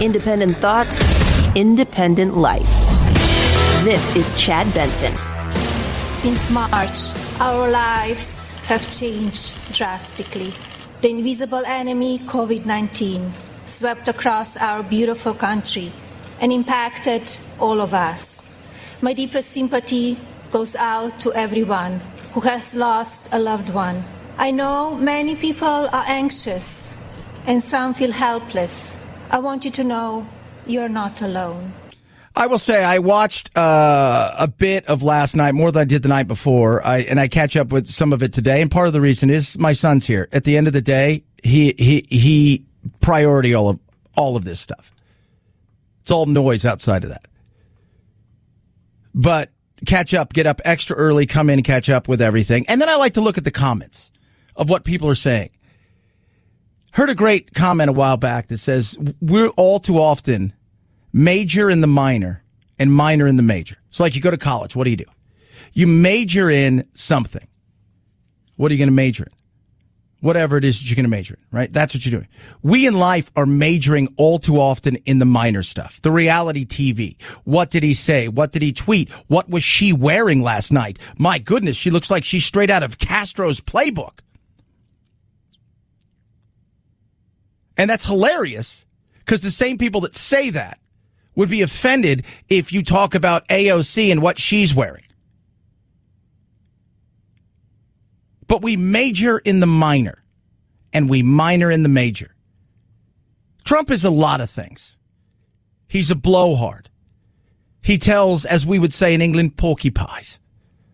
Independent thoughts, independent life. This is Chad Benson. Since March, our lives have changed drastically. The invisible enemy, COVID-19, swept across our beautiful country and impacted all of us. My deepest sympathy goes out to everyone who has lost a loved one. I know many people are anxious and some feel helpless. I want you to know you're not alone. I will say I watched a bit of last night, more than I did the night before, and I catch up with some of it today. And part of the reason is my son's here. At the end of the day, he priority all of this stuff. It's all noise outside of that. But catch up, get up extra early, come in and catch up with everything. And then I like to look at the comments of what people are saying. Heard a great comment a while back that says, we're all too often major in the minor and minor in the major. So like you go to college, what do? You major in something. What are you going to major in? Whatever it is that you're going to major in, right? That's what you're doing. We in life are majoring all too often in the minor stuff. The reality TV. What did he say? What did he tweet? What was she wearing last night? My goodness, she looks like she's straight out of Castro's playbook. And that's hilarious because the same people that say that would be offended if you talk about AOC and what she's wearing. But we major in the minor and we minor in the major. Trump is a lot of things. He's a blowhard. He tells, as we would say in England, porcupines,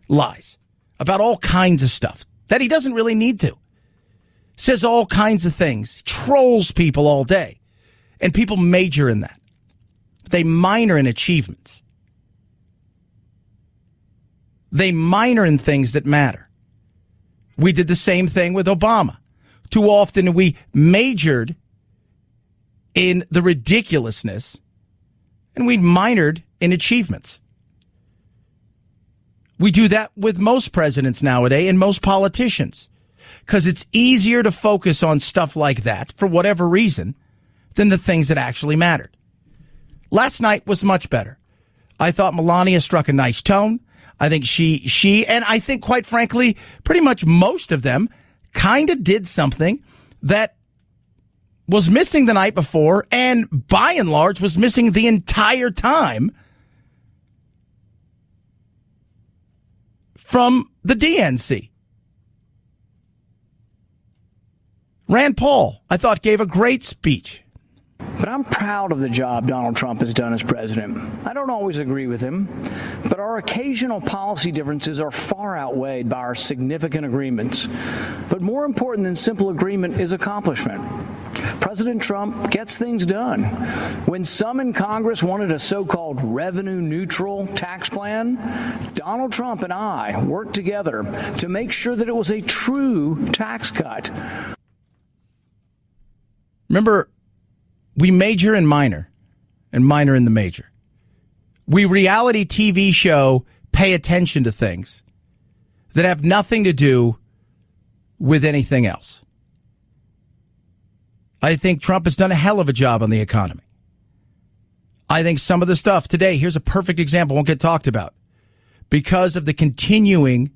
lies about all kinds of stuff that he doesn't really need to. Says all kinds of things, trolls people all day, and people major in that. They minor in achievements. They minor in things that matter. We did the same thing with Obama. Too often we majored in the ridiculousness and we minored in achievements. We do that with most presidents nowadays and most politicians because it's easier to focus on stuff like that for whatever reason than the things that actually mattered. Last night was much better. I thought Melania struck a nice tone. I think she, and I think, quite frankly, pretty much most of them kind of did something that was missing the night before and, by and large, was missing the entire time from the DNC. Rand Paul, I thought, gave a great speech. But I'm proud of the job Donald Trump has done as president. I don't always agree with him, but our occasional policy differences are far outweighed by our significant agreements. But more important than simple agreement is accomplishment. President Trump gets things done. When some in Congress wanted a so-called revenue-neutral tax plan, Donald Trump and I worked together to make sure that it was a true tax cut. Remember, we major in minor and minor in the major. We reality TV show pay attention to things that have nothing to do with anything else. I think Trump has done a hell of a job on the economy. I think some of the stuff today, here's a perfect example, won't get talked about. Because of the continuing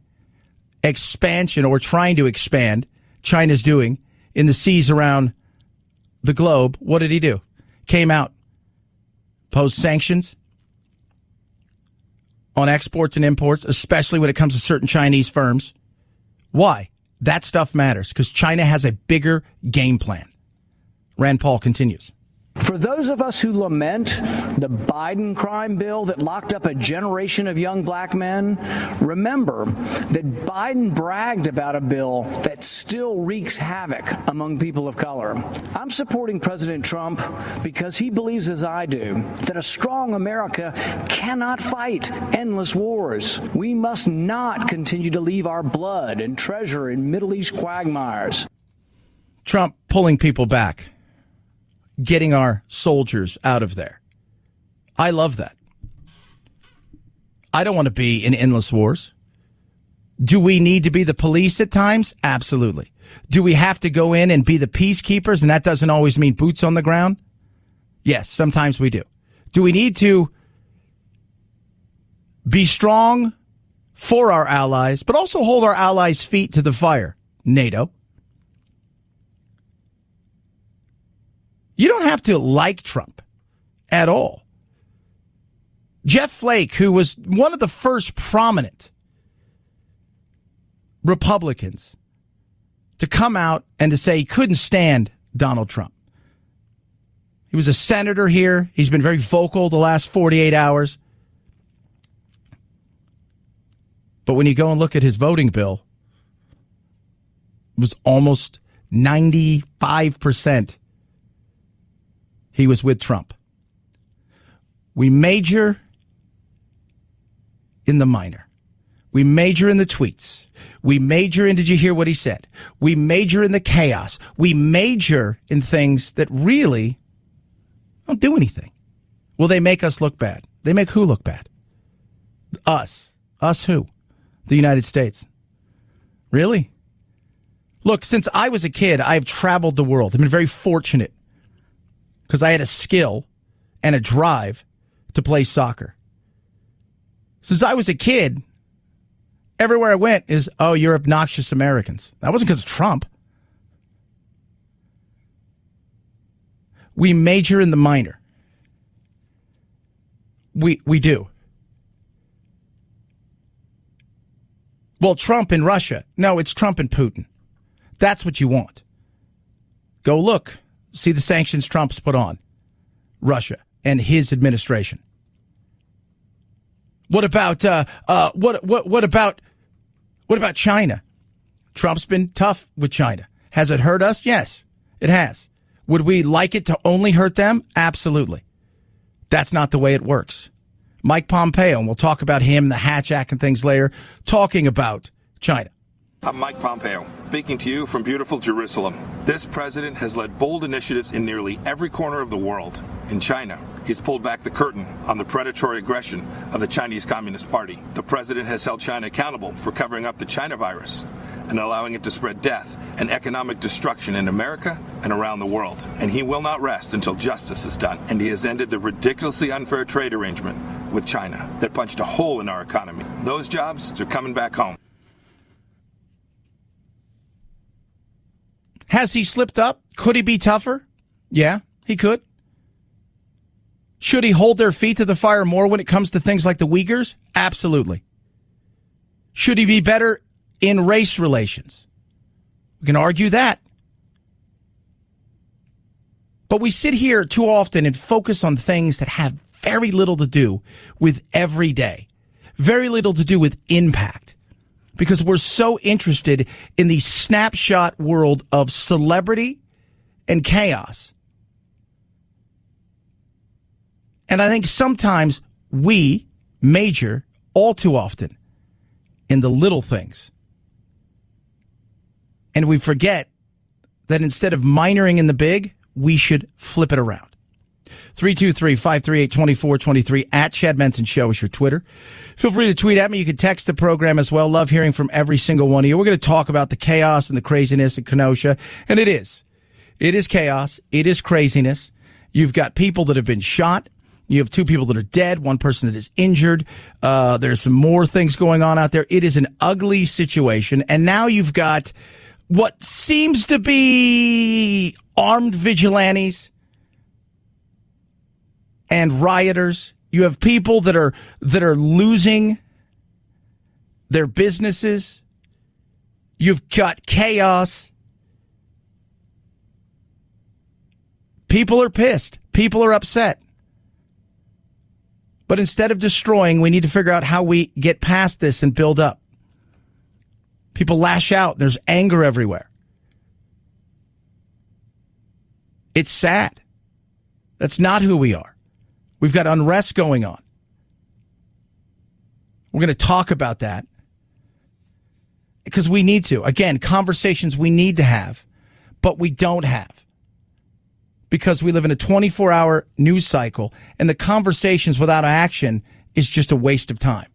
expansion or trying to expand China's doing in the seas around the globe, what did he do? Came out, posed sanctions on exports and imports, especially when it comes to certain Chinese firms. Why? That stuff matters because China has a bigger game plan. Rand Paul continues. For those of us who lament the Biden crime bill that locked up a generation of young black men, remember that Biden bragged about a bill that still wreaks havoc among people of color. I'm supporting President Trump because he believes, as I do, that a strong America cannot fight endless wars. We must not continue to leave our blood and treasure in Middle East quagmires. Trump pulling people back. Getting our soldiers out of there. I love that. I don't want to be in endless wars. Do we need to be the police at times? Absolutely. Do we have to go in and be the peacekeepers, and that doesn't always mean boots on the ground? Yes, sometimes we do. Do we need to be strong for our allies, but also hold our allies' feet to the fire? NATO. You don't have to like Trump at all. Jeff Flake, who was one of the first prominent Republicans to come out and to say he couldn't stand Donald Trump. He was a senator here. He's been very vocal the last 48 hours. But when you go and look at his voting bill, it was almost 95% he was with Trump. We major in the minor. We major in the tweets. We major in, did you hear what he said? We major in the chaos. We major in things that really don't do anything. Well, they make us look bad. They make who look bad? Us. Us who? The United States. Really? Look, since I was a kid, I've traveled the world. I've been very fortunate because I had a skill and a drive to play soccer. Since I was a kid, everywhere I went is, oh, you're obnoxious Americans. That wasn't because of Trump. We major in the minor. We do. Well, Trump in Russia. No, it's Trump and Putin. That's what you want. Go look. See the sanctions Trump's put on Russia and his administration. What about what about China? Trump's been tough with China. Has it hurt us? Yes, it has. Would we like it to only hurt them? Absolutely. That's not the way it works. Mike Pompeo, and we'll talk about him, the Hatch Act and things later, talking about China. I'm Mike Pompeo, speaking to you from beautiful Jerusalem. This president has led bold initiatives in nearly every corner of the world. In China, he's pulled back the curtain on the predatory aggression of the Chinese Communist Party. The president has held China accountable for covering up the China virus and allowing it to spread death and economic destruction in America and around the world. And he will not rest until justice is done. And he has ended the ridiculously unfair trade arrangement with China that punched a hole in our economy. Those jobs are coming back home. Has he slipped up? Could he be tougher? Yeah, he could. Should he hold their feet to the fire more when it comes to things like the Uyghurs? Absolutely. Should he be better in race relations? We can argue that. But we sit here too often and focus on things that have very little to do with every day, very little to do with impact, because we're so interested in the snapshot world of celebrity and chaos. And I think sometimes we major all too often in the little things. And we forget that instead of minoring in the big, we should flip it around. 323-538-2423 at Chad Benson Show is your Twitter. Feel free to tweet at me. You can text the program as well. Love hearing from every single one of you. We're going to talk about the chaos and the craziness in Kenosha. And it is. It is chaos. It is craziness. You've got people that have been shot. You have two people that are dead, one person that is injured. There's some more things going on out there. It is an ugly situation. And now you've got what seems to be armed vigilantes and rioters. You have people that are losing their businesses. You've got chaos. People are pissed. People are upset. But instead of destroying, we need to figure out how we get past this and build up. People lash out. There's anger everywhere. It's sad. That's not who we are. We've got unrest going on. We're going to talk about that because we need to. Again, conversations we need to have, but we don't have because we live in a 24-hour news cycle, and the conversations without action is just a waste of time.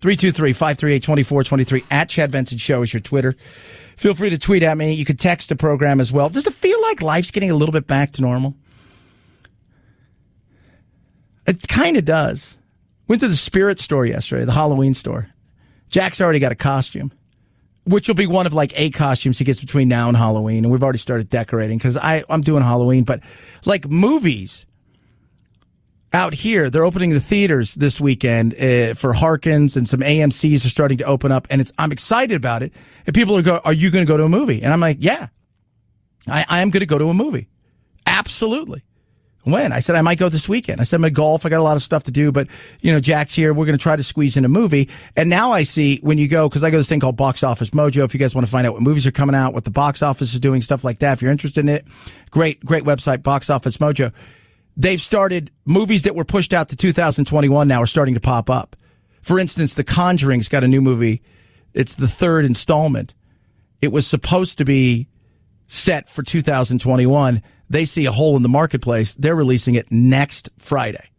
323-538-2423 at Chad Benson Show is your Twitter. Feel free to tweet at me. You could text the program as well. Does it feel like life's getting a little bit back to normal? It kind of does. Went to the Spirit store yesterday, the Halloween store. Jack's already got a costume, which will be one of like 8 costumes he gets between now and Halloween. And we've already started decorating because I'm doing Halloween. But like movies out here, they're opening the theaters this weekend for Harkins, and some AMCs are starting to open up. And I'm excited about it. And people are going, are you going to go to a movie? And I'm like, yeah, I am going to go to a movie. Absolutely. When? I said I might go this weekend. I said I'm going to golf. I got a lot of stuff to do, but Jack's here. We're going to try to squeeze in a movie. And now I see when you go, because I go to this thing called Box Office Mojo. If you guys want to find out what movies are coming out, what the box office is doing, stuff like that. If you're interested in it, great website, Box Office Mojo. They've started movies that were pushed out to 2021 now are starting to pop up. For instance, The Conjuring's got a new movie. It's the 3rd installment. It was supposed to be set for 2021. They see a hole in the marketplace. They're releasing it next Friday.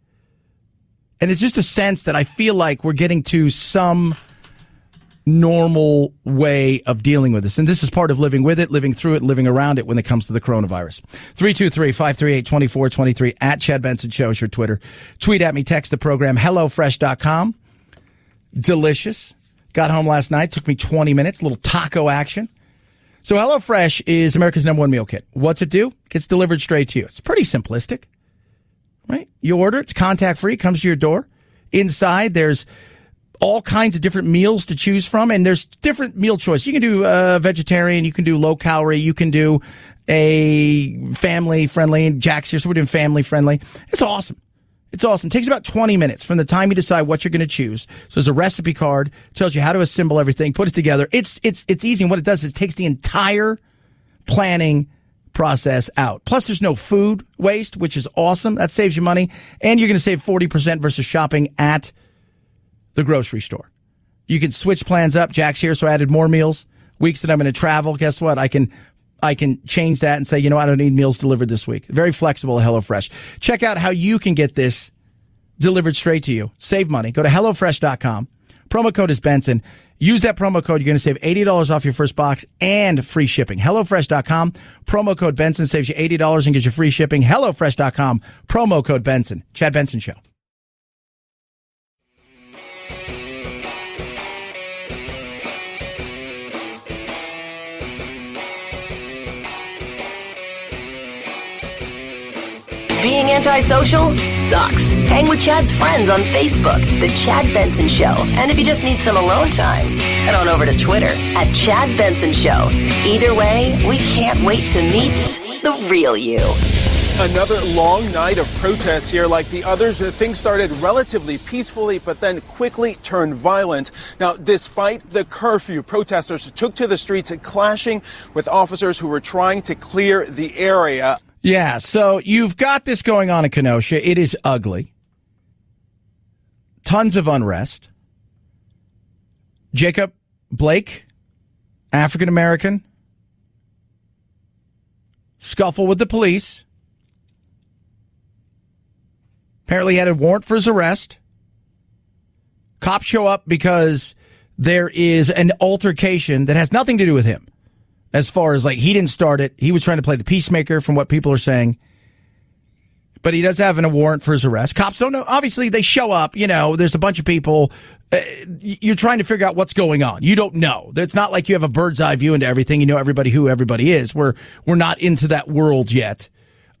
And it's just a sense that I feel like we're getting to some normal way of dealing with this. And this is part of living with it, living through it, living around it when it comes to the coronavirus. 323-538-2423 at Chad Benson Show is your Twitter. Tweet at me, text the program, HelloFresh.com. Delicious. Got home last night. Took me 20 minutes. A little taco action. So HelloFresh is America's #1 meal kit. What's it do? Gets delivered straight to you. It's pretty simplistic, right? You order, it's contact-free, comes to your door. Inside, there's all kinds of different meals to choose from, and there's different meal choices. You can do vegetarian, you can do low-calorie, you can do a family-friendly. Jack's here, so we're doing family-friendly. It's awesome. It's awesome. It takes about 20 minutes from the time you decide what you're going to choose. So there's a recipe card, tells you how to assemble everything, put it together. It's easy. And what it does is it takes the entire planning process out. Plus, there's no food waste, which is awesome. That saves you money. And you're going to save 40% versus shopping at the grocery store. You can switch plans up. Jack's here, so I added more meals. Weeks that I'm going to travel, guess what? I can change that and say, I don't need meals delivered this week. Very flexible at HelloFresh. Check out how you can get this delivered straight to you. Save money. Go to HelloFresh.com. Promo code is Benson. Use that promo code. You're going to save $80 off your first box and free shipping. HelloFresh.com. Promo code Benson saves you $80 and gives you free shipping. HelloFresh.com. Promo code Benson. Chad Benson Show. Being antisocial sucks. Hang with Chad's friends on Facebook, The Chad Benson Show. And if you just need some alone time, head on over to Twitter at Chad Benson Show. Either way, we can't wait to meet the real you. Another long night of protests here. Like the others, things started relatively peacefully, but then quickly turned violent. Now, despite the curfew, protesters took to the streets, clashing with officers who were trying to clear the area. Yeah, so you've got this going on in Kenosha. It is ugly. Tons of unrest. Jacob Blake, African-American, scuffle with the police. Apparently he had a warrant for his arrest. Cops show up because there is an altercation that has nothing to do with him. As far as, he didn't start it. He was trying to play the peacemaker from what people are saying. But he does have a warrant for his arrest. Cops don't know. Obviously, they show up. There's a bunch of people. You're trying to figure out what's going on. You don't know. It's not like you have a bird's eye view into everything. You know who everybody is. We're not into that world yet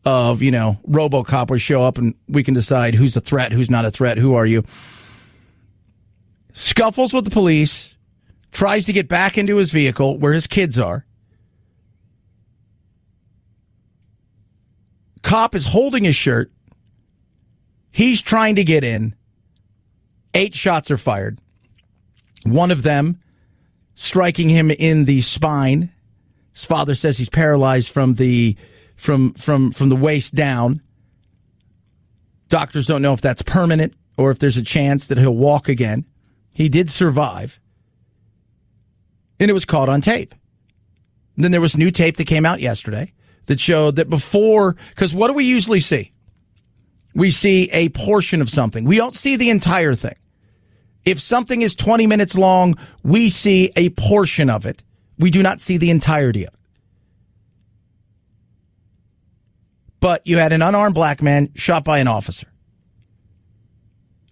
of, RoboCop where show up and we can decide who's a threat, who's not a threat, who are you. Scuffles with the police. Tries to get back into his vehicle where his kids are. Cop is holding his shirt. He's trying to get in. 8 shots are fired. One of them striking him in the spine. His father says he's paralyzed from the waist down. Doctors don't know if that's permanent or if there's a chance that he'll walk again. He did survive. And it was caught on tape. And then there was new tape that came out yesterday that showed that before, because what do we usually see? We see a portion of something. We don't see the entire thing. If something is 20 minutes long, we see a portion of it. We do not see the entirety of it. But you had an unarmed black man shot by an officer.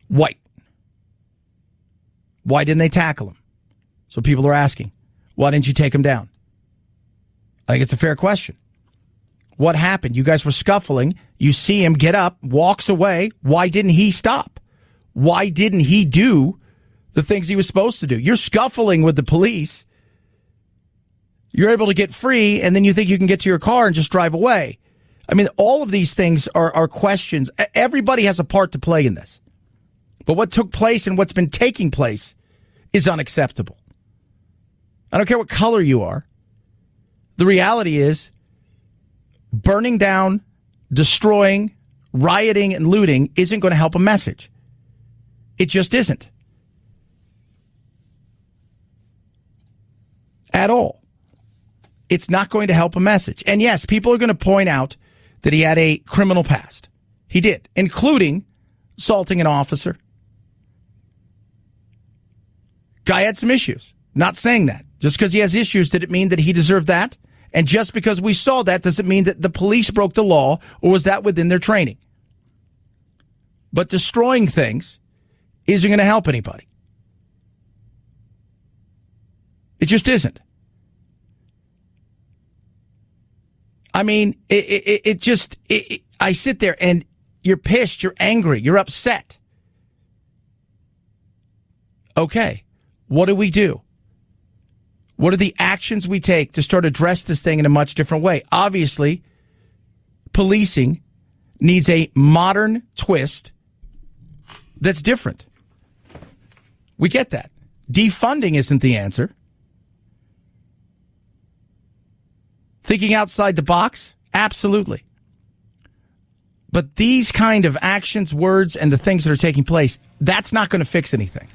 white. Why didn't they tackle him? So people are asking, why didn't you take him down? I think it's a fair question. What happened? You guys were scuffling. You see him get up, walks away. Why didn't he stop? Why didn't he do the things he was supposed to do? You're scuffling with the police. You're able to get free, and then you think you can get to your car and just drive away. I mean, all of these things are questions. Everybody has a part to play in this. But what took place and what's been taking place is unacceptable. I don't care what color you are. The reality is burning down, destroying, rioting, and looting isn't going to help a message. It just isn't. At all. It's not going to help a message. And yes, people are going to point out that he had a criminal past. He did, including assaulting an officer. Guy had some issues. Not saying that. Just because he has issues, did it mean that he deserved that? And just because we saw that, does it mean that the police broke the law, or was that within their training? But destroying things isn't going to help anybody. It just isn't. I mean, I sit there and you're pissed, you're angry, you're upset. Okay, what do we do? What are the actions we take to start address this thing in a much different way? Obviously, policing needs a modern twist that's different. We get that. Defunding isn't the answer. Thinking outside the box? Absolutely. But these kind of actions, words, and the things that are taking place, that's not going to fix anything.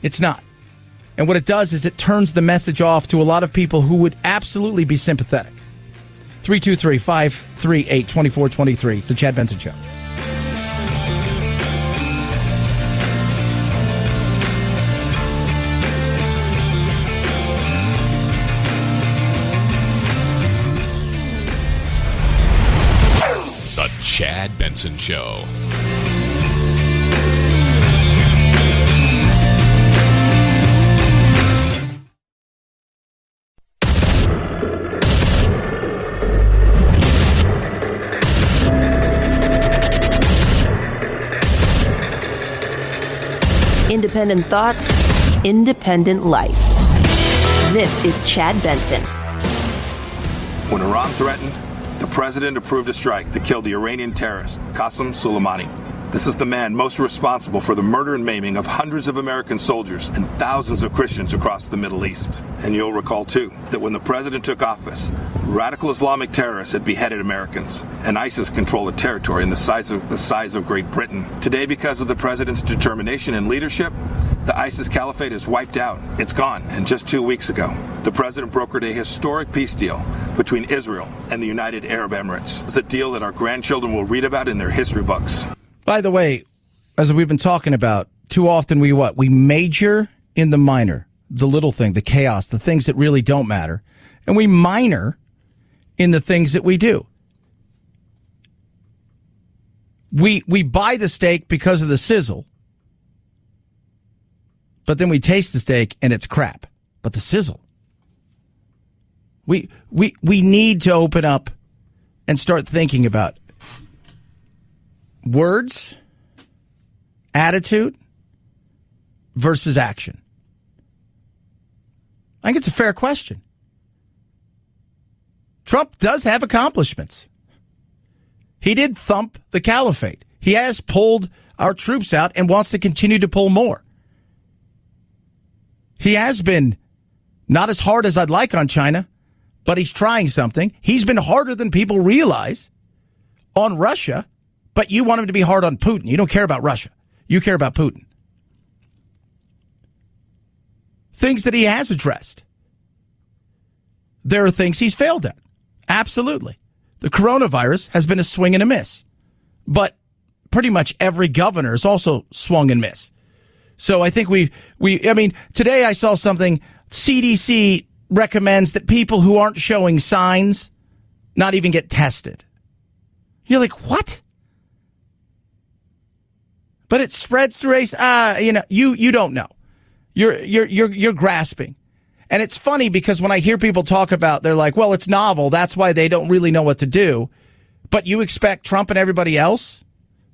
It's not. And what it does is it turns the message off to a lot of people who would absolutely be sympathetic. 323-538-2423. It's the Chad Benson Show. The Chad Benson Show. Independent thoughts, independent life. This is Chad Benson. When Iran threatened, the president approved a strike that killed the Iranian terrorist, Qasem Soleimani. This is the man most responsible for the murder and maiming of hundreds of American soldiers and thousands of Christians across the Middle East. And you'll recall, too, that when the president took office, radical Islamic terrorists had beheaded Americans, and ISIS controlled a territory in the size of Great Britain. Today, because of the president's determination and leadership, the ISIS caliphate is wiped out. It's gone. And just 2 weeks ago, the president brokered a historic peace deal between Israel and the United Arab Emirates. It's a deal that our grandchildren will read about in their history books. By the way, as we've been talking about, too often we major in the minor, the little thing, the chaos, the things that really don't matter, and we minor in the things that we do. We buy the steak because of the sizzle, but then we taste the steak and it's crap. But the sizzle. We need to open up and start thinking about words, attitude versus action. I think it's a fair question. Trump does have accomplishments. He did thump the caliphate. He has pulled our troops out and wants to continue to pull more. He has been not as hard as I'd like on China, but he's trying something. He's been harder than people realize on Russia, but you want him to be hard on Putin. You don't care about Russia. You care about Putin. Things that he has addressed. There are things he's failed at. Absolutely. The coronavirus has been a swing and a miss. But pretty much every governor has also swung and missed. So I think today I saw something. CDC recommends that people who aren't showing signs not even get tested. You're like, what? But it spreads through race. You don't know. You're grasping. And it's funny because when I hear people talk about, they're like, well, it's novel. That's why they don't really know what to do. But you expect Trump and everybody else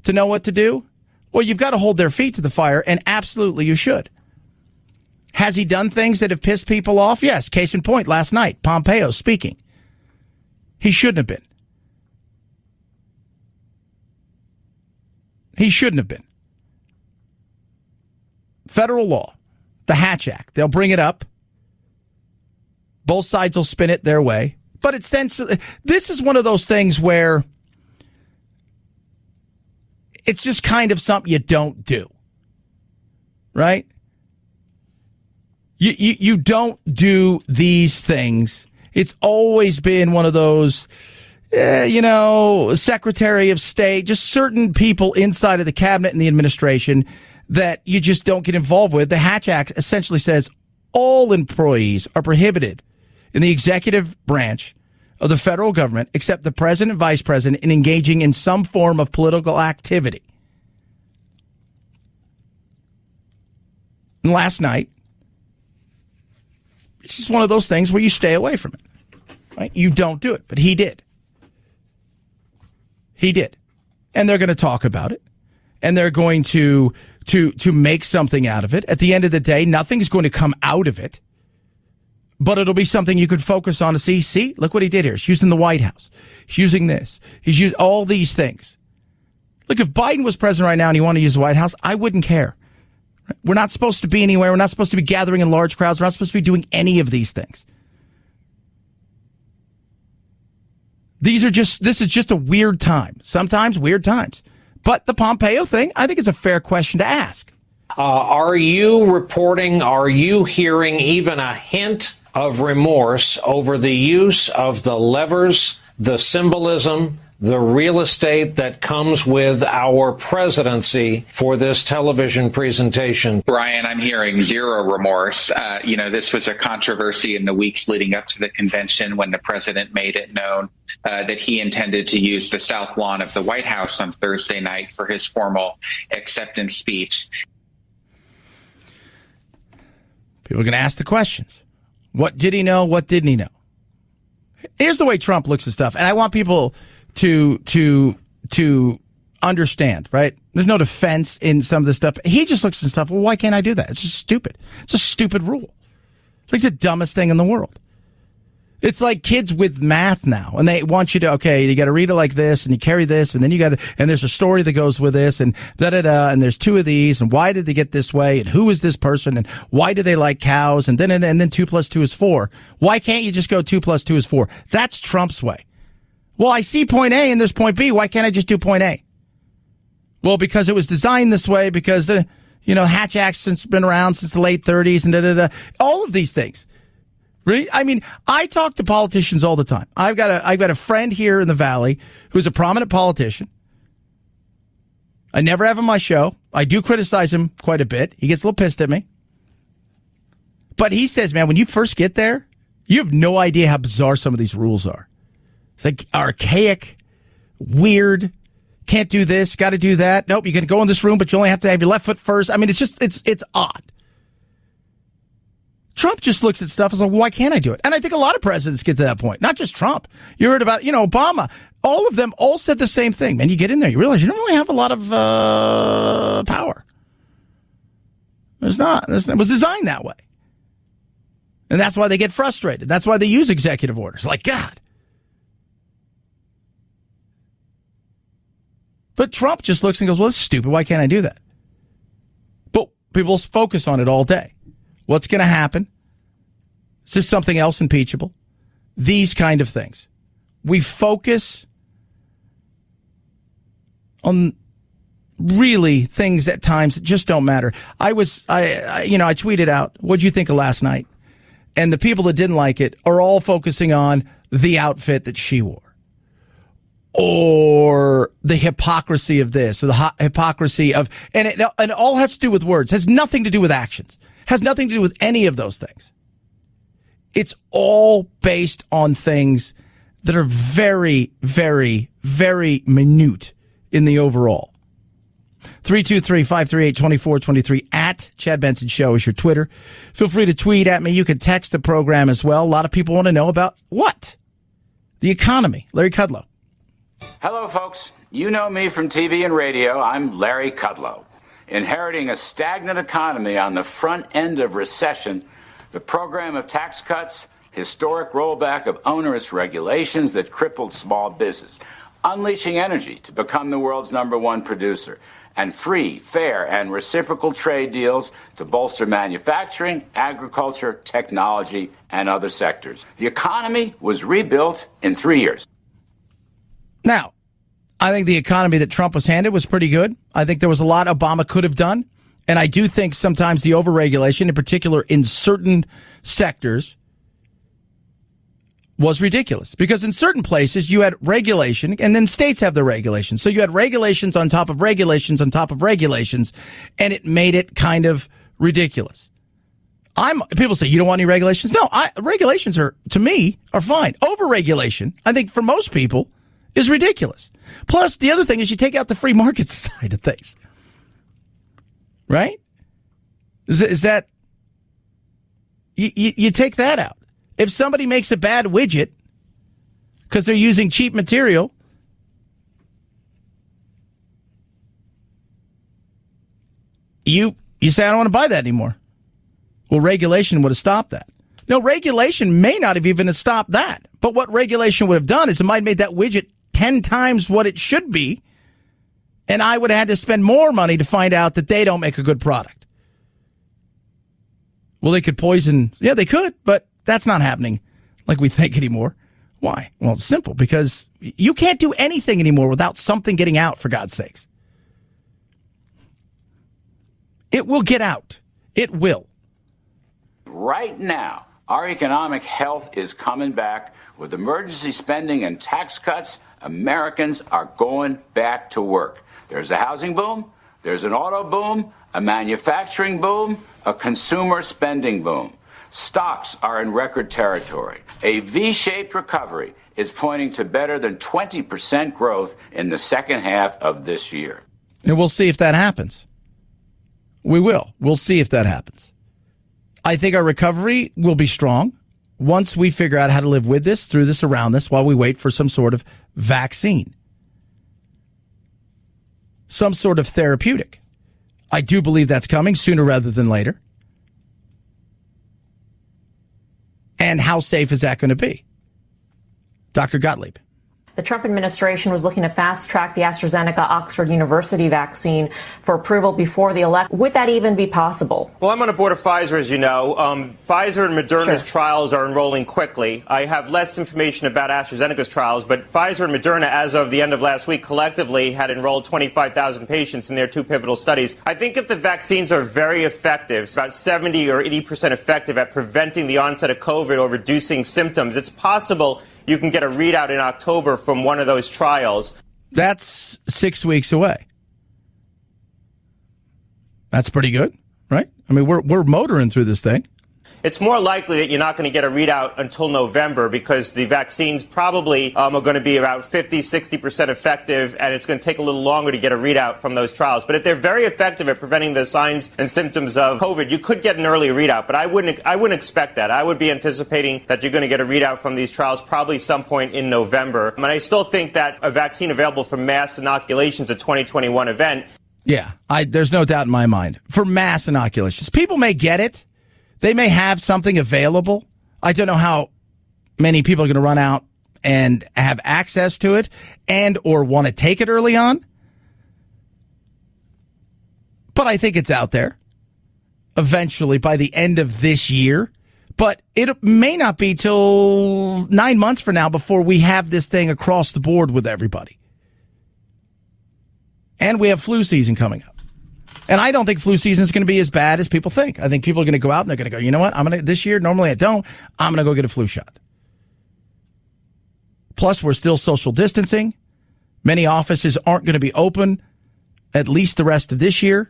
to know what to do? Well, you've got to hold their feet to the fire, and absolutely you should. Has he done things that have pissed people off? Yes. Case in point, last night, Pompeo speaking. He shouldn't have been. He shouldn't have been. Federal law, the Hatch Act, they'll bring it up. Both sides will spin it their way. But this is one of those things where it's just kind of something you don't do. Right? You don't do these things. It's always been one of those, Secretary of State, just certain people inside of the cabinet and the administration that you just don't get involved with. The Hatch Act essentially says all employees are prohibited in the executive branch of the federal government except the president and vice president in engaging in some form of political activity. And last night, it's just one of those things where you stay away from it. Right? You don't do it, but he did. He did. And they're going to talk about it. And they're going to make something out of it. At the end of the day, nothing's going to come out of it. But it'll be something you could focus on to see, look what he did here. He's using the White House. He's using this. He's used all these things. Look, if Biden was president right now and he wanted to use the White House, I wouldn't care. We're not supposed to be anywhere. We're not supposed to be gathering in large crowds. We're not supposed to be doing any of these things. This is just a weird time. Sometimes weird times. But the Pompeo thing, I think is a fair question to ask. Are you hearing even a hint of remorse over the use of the levers, the symbolism, the real estate that comes with our presidency for this television presentation? Brian, I'm hearing zero remorse. This was a controversy in the weeks leading up to the convention when the president made it known that he intended to use the South Lawn of the White House on Thursday night for his formal acceptance speech. People are going to ask the questions. What did he know? What didn't he know? Here's the way Trump looks at stuff, and I want people to understand, right? There's no defense in some of this stuff. He just looks at stuff, well, why can't I do that? It's just stupid. It's a stupid rule. It's the dumbest thing in the world. It's like kids with math now, and they want you to, you got to read it like this, and you carry this, and then and there's a story that goes with this, and and there's two of these, and why did they get this way, and who is this person, and why do they like cows, and then 2 + 2 is 4. Why can't you just go 2 + 2 is 4? That's Trump's way. Well, I see point A and there's point B. Why can't I just do point A? Well, because it was designed this way, because the Hatch Act's been around since the late 30s, and all of these things. Really? I mean, I talk to politicians all the time. I've got a friend here in the Valley who's a prominent politician. I never have him on my show. I do criticize him quite a bit. He gets a little pissed at me. But he says, man, when you first get there, you have no idea how bizarre some of these rules are. It's like archaic, weird, can't do this, got to do that. Nope, you can go in this room, but you only have to have your left foot first. I mean, it's odd. Trump just looks at stuff and is like, why can't I do it? And I think a lot of presidents get to that point. Not just Trump. You heard about, Obama. All of them all said the same thing. Man, you get in there, you realize you don't really have a lot of power. There's not. It was designed that way. And that's why they get frustrated. That's why they use executive orders. Like, God. But Trump just looks and goes, well, it's stupid. Why can't I do that? But people focus on it all day. What's going to happen? Is this something else impeachable? These kind of things. We focus on really things at times that just don't matter. I tweeted out, what'd you think of last night? And the people that didn't like it are all focusing on the outfit that she wore. Or the hypocrisy of this, or the hypocrisy of, and it all has to do with words, has nothing to do with actions, has nothing to do with any of those things. It's all based on things that are very, very, very minute in the overall. 323-538-2423 at Chad Benson Show is your Twitter. Feel free to tweet at me. You can text the program as well. A lot of people want to know about what? The economy. Larry Kudlow. Hello, folks. You know me from TV and radio. I'm Larry Kudlow. Inheriting a stagnant economy on the front end of recession, the program of tax cuts, historic rollback of onerous regulations that crippled small business, unleashing energy to become the world's #1 producer, and free, fair, and reciprocal trade deals to bolster manufacturing, agriculture, technology, and other sectors. The economy was rebuilt in 3 years. Now, I think the economy that Trump was handed was pretty good. I think there was a lot Obama could have done. And I do think sometimes the overregulation, in particular in certain sectors, was ridiculous. Because in certain places you had regulation, and then states have their regulations. So you had regulations on top of regulations on top of regulations, and it made it kind of ridiculous. People say, you don't want any regulations? No, regulations are, to me, are fine. Overregulation, I think for most people, is ridiculous. Plus, the other thing is you take out the free market side of things. Right? Is that... You take that out. If somebody makes a bad widget because they're using cheap material, you say, I don't want to buy that anymore. Well, regulation would have stopped that. No, regulation may not have even stopped that. But what regulation would have done is it might have made that widget 10 times what it should be, and I would have had to spend more money to find out that they don't make a good product. Well, they could poison. Yeah, they could, but that's not happening like we think anymore. Why? Well, it's simple, because you can't do anything anymore without something getting out, for God's sakes. It will get out. It will. Right now, our economic health is coming back. With emergency spending and tax cuts, Americans are going back to work. There's a housing boom, there's an auto boom, a manufacturing boom, a consumer spending boom. Stocks are in record territory. A V-shaped recovery is pointing to better than 20% growth in the second half of this year. And we'll see if that happens. We will. We'll see if that happens. I think our recovery will be strong once we figure out how to live with this, through this, around this, while we wait for some sort of vaccine. Some sort of therapeutic. I do believe that's coming sooner rather than later. And how safe is that going to be? Dr. Gottlieb. The Trump administration was looking to fast-track the AstraZeneca-Oxford University vaccine for approval before the election. Would that even be possible? Well, I'm on the board of Pfizer, as you know. Pfizer and Moderna's trials are enrolling quickly. I have less information about AstraZeneca's trials, but Pfizer and Moderna, as of the end of last week, collectively had enrolled 25,000 patients in their 2 pivotal studies. I think if the vaccines are very effective, about 70 or 80% effective at preventing the onset of COVID or reducing symptoms, it's possible you can get a readout in October from one of those trials. That's 6 weeks away. That's pretty good, right? I mean, we're motoring through this thing. It's more likely that you're not going to get a readout until November because the vaccines probably are going to be about 50, 60% effective, and it's going to take a little longer to get a readout from those trials. But if they're very effective at preventing the signs and symptoms of COVID, you could get an early readout. But I wouldn't expect that. I would be anticipating that you're going to get a readout from these trials probably some point in November. And I still think that a vaccine available for mass inoculation is a 2021 event. Yeah, there's no doubt in my mind. For mass inoculations, people may get it. They may have something available. I don't know how many people are going to run out and have access to it and or want to take it early on. But I think it's out there eventually by the end of this year. But it may not be till 9 months from now before we have this thing across the board with everybody. And we have flu season coming up. And I don't think flu season is going to be as bad as people think. I think people are going to go out and they're going to go, you know what? This year, normally I don't. I'm going to go get a flu shot. Plus, we're still social distancing. Many offices aren't going to be open at least the rest of this year,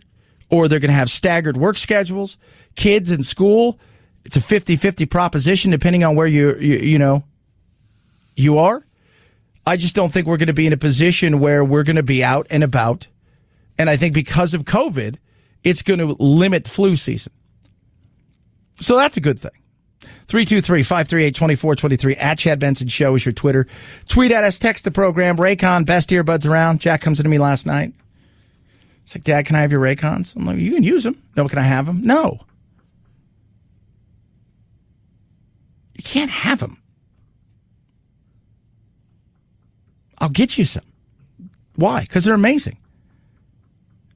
or they're going to have staggered work schedules. Kids in school, it's a 50-50 proposition depending on where you are. I just don't think we're going to be in a position where we're going to be out and about And I think because of COVID, it's going to limit flu season. So that's a good thing. 323-538-2423 at Chad Benson Show is your Twitter. Tweet at us, text the program. Raycon, best earbuds around. Jack comes into me last night. It's like, Dad, can I have your Raycons? I'm like, you can use them. No, can I have them? No. You can't have them. I'll get you some. Why? Because they're amazing.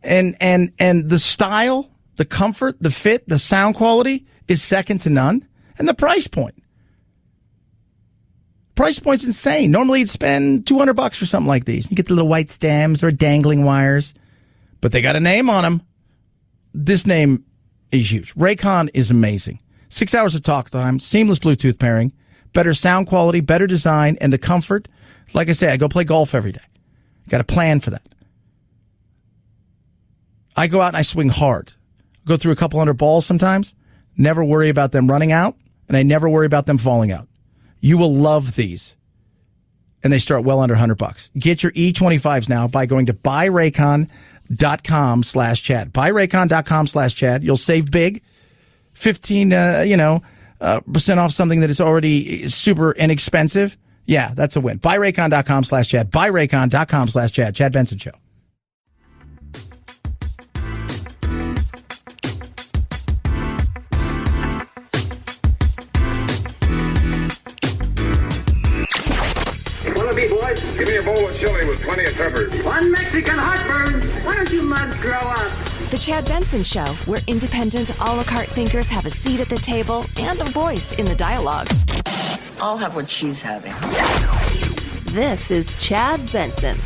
And the style, the comfort, the fit, the sound quality is second to none. And the price point. Price point's insane. Normally you'd spend $200 for something like these. You get the little white stems or dangling wires. But they got a name on them. This name is huge. Raycon is amazing. 6 hours of talk time, seamless Bluetooth pairing, better sound quality, better design, and the comfort. Like I say, I go play golf every day. Got a plan for that. I go out and I swing hard. Go through a couple hundred balls sometimes. Never worry about them running out, and I never worry about them falling out. You will love these. And they start well under $100. Get your E25s now by going to buyraycon.com/Chad. Buyraycon.com/Chad. You'll save big. 15% off something that is already super inexpensive. Yeah, that's a win. Buyraycon.com/Chad. Buyraycon.com/Chad. Chad Benson Show. Boys, give me a bowl of chili with plenty of peppers. One Mexican heartburn. Why don't you mugs grow up? The Chad Benson Show, where independent, a la carte thinkers have a seat at the table and a voice in the dialogue. I'll have what she's having. This is Chad Benson.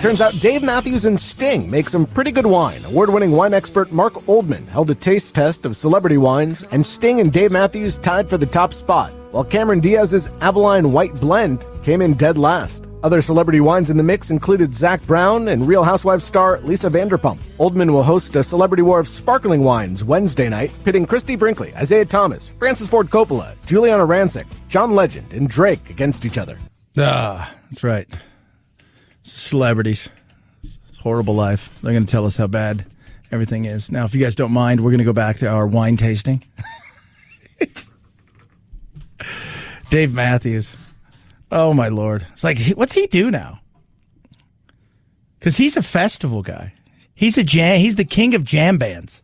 Turns out Dave Matthews and Sting make some pretty good wine. Award-winning wine expert Mark Oldman held a taste test of celebrity wines, and Sting and Dave Matthews tied for the top spot, while Cameron Diaz's Avalon White Blend came in dead last. Other celebrity wines in the mix included Zach Brown and Real Housewives star Lisa Vanderpump. Oldman will host a celebrity war of sparkling wines Wednesday night, pitting Christy Brinkley, Isaiah Thomas, Francis Ford Coppola, Juliana Rancic, John Legend, and Drake against each other. That's right. Celebrities. It's a horrible life. They're going to tell us how bad everything is. Now, if you guys don't mind, we're going to go back to our wine tasting. Dave Matthews. Oh, my Lord. It's like, what's he do now? Because he's a festival guy. He's the king of jam bands.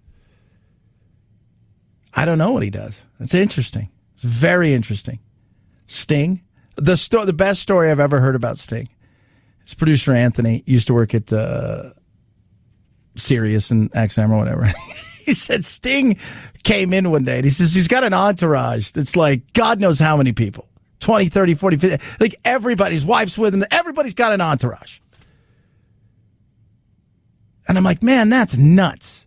I don't know what he does. It's interesting. It's very interesting. Sting. The best story I've ever heard about Sting. His producer, Anthony, used to work at Sirius and XM or whatever. He said Sting came in one day and he says he's got an entourage that's like God knows how many people. 20, 30, 40, 50. Like everybody's wife's with him. Everybody's got an entourage. And I'm like, man, that's nuts.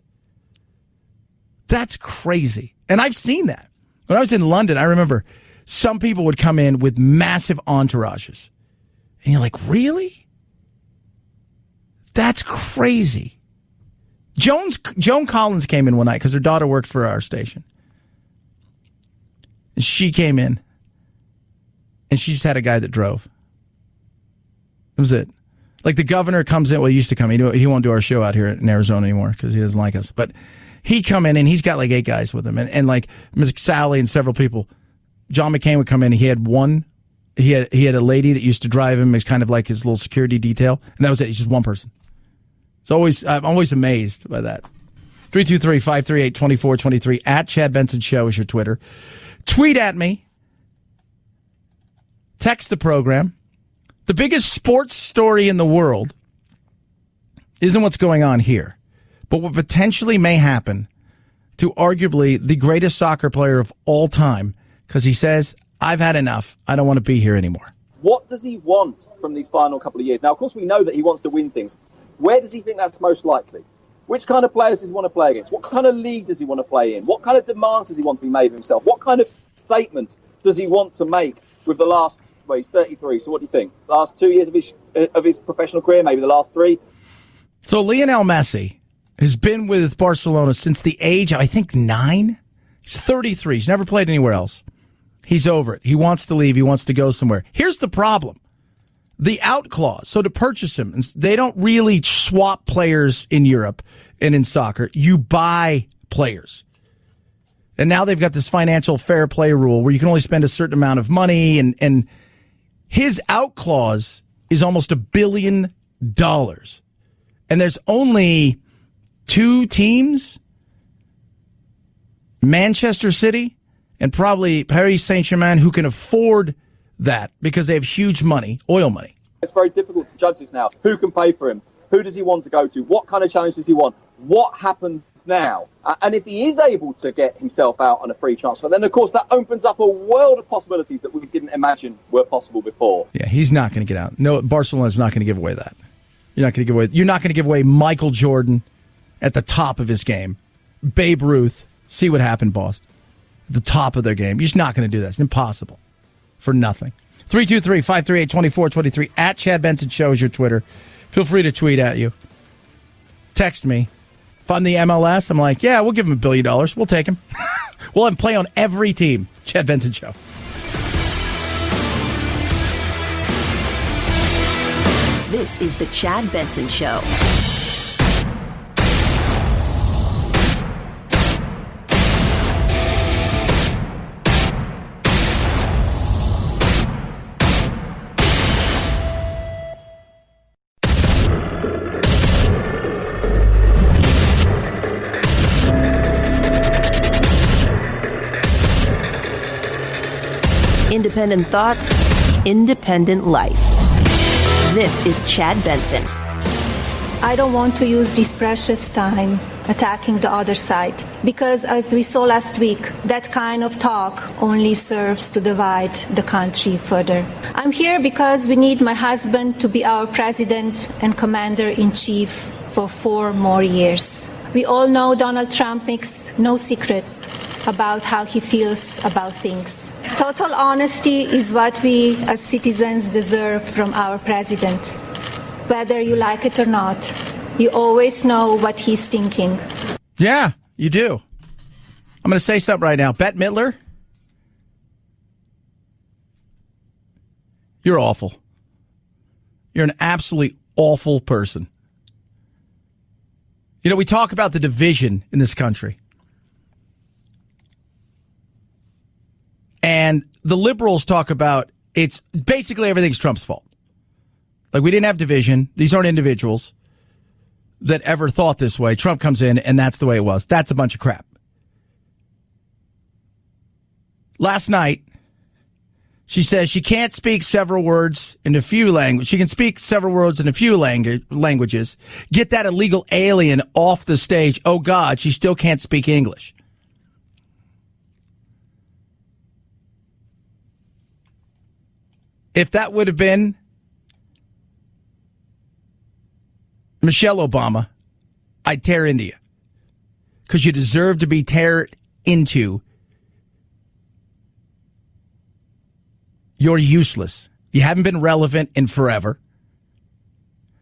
That's crazy. And I've seen that. When I was in London, I remember some people would come in with massive entourages. And you're like, really? That's crazy. Joan Collins came in one night because her daughter worked for our station. And she came in. And she just had a guy that drove. That was it. Like the governor comes in. Well, he used to come. He won't do our show out here in Arizona anymore because he doesn't like us. But he come in and he's got like 8 guys with him. And like Ms. Sally and several people. John McCain would come in. He had one. He had a lady that used to drive him as kind of like his little security detail. And that was it. He's just one person. I'm always amazed by that. 323-538-2423 at Chad Benson Show is your Twitter. Tweet at me. Text the program. The biggest sports story in the world isn't what's going on here, but what potentially may happen to arguably the greatest soccer player of all time because he says, I've had enough. I don't want to be here anymore. What does he want from these final couple of years? Now, of course, we know that he wants to win things. Where does he think that's most likely? Which kind of players does he want to play against? What kind of league does he want to play in? What kind of demands does he want to be made of himself? What kind of statement does he want to make with the last, well, he's 33, so what do you think? Last 2 years of his professional career, maybe the last 3? So Lionel Messi has been with Barcelona since the age of, I think, 9. He's 33. He's never played anywhere else. He's over it. He wants to leave. He wants to go somewhere. Here's the problem. the out clause. So to purchase him, they don't really swap players in Europe and in soccer. You buy players. And now they've got this financial fair play rule where you can only spend a certain amount of money. And his out clause is almost $1 billion. And there's only 2 teams, Manchester City and probably Paris Saint-Germain, who can afford that because they have huge money, oil money. It's very difficult to judge this now. Who can pay for him? Who does he want to go to? What kind of challenge does he want? What happens now? And if he is able to get himself out on a free transfer, then of course that opens up a world of possibilities that we didn't imagine were possible before. Yeah, he's not going to get out. No, Barcelona's not going to give away that. You're not going to give away Michael Jordan at the top of his game. Babe Ruth, see what happened, boss. At the top of their game. You're just not going to do that. It's impossible. For nothing. 323-538-2423 at Chad Benson Show is your Twitter. Feel free to tweet at you. Text me. If I'm the MLS, I'm like, yeah, we'll give him $1 billion. We'll take him. We'll have him play on every team. Chad Benson Show. This is the Chad Benson Show. Independent thoughts, independent life. This is Chad Benson. I don't want to use this precious time attacking the other side because, as we saw last week, that kind of talk only serves to divide the country further. I'm here because we need my husband to be our president and commander-in-chief for 4 more years. We all know Donald Trump makes no secrets about how he feels about things. Total honesty is what we as citizens deserve from our president. Whether you like it or not, you always know what he's thinking. Yeah, you do. I'm going to say something right now. Bette Midler, you're awful. You're an absolutely awful person. You know, we talk about the division in this country. And the liberals talk about it's basically everything's Trump's fault. Like, we didn't have division. These aren't individuals that ever thought this way. Trump comes in, and that's the way it was. That's a bunch of crap. Last night, she says she can't speak several words in a few languages. She can speak several words in a few languages. Get that illegal alien off the stage. Oh, God, she still can't speak English. If that would have been Michelle Obama, I'd tear into you. Because you deserve to be teared into. You're useless. You haven't been relevant in forever.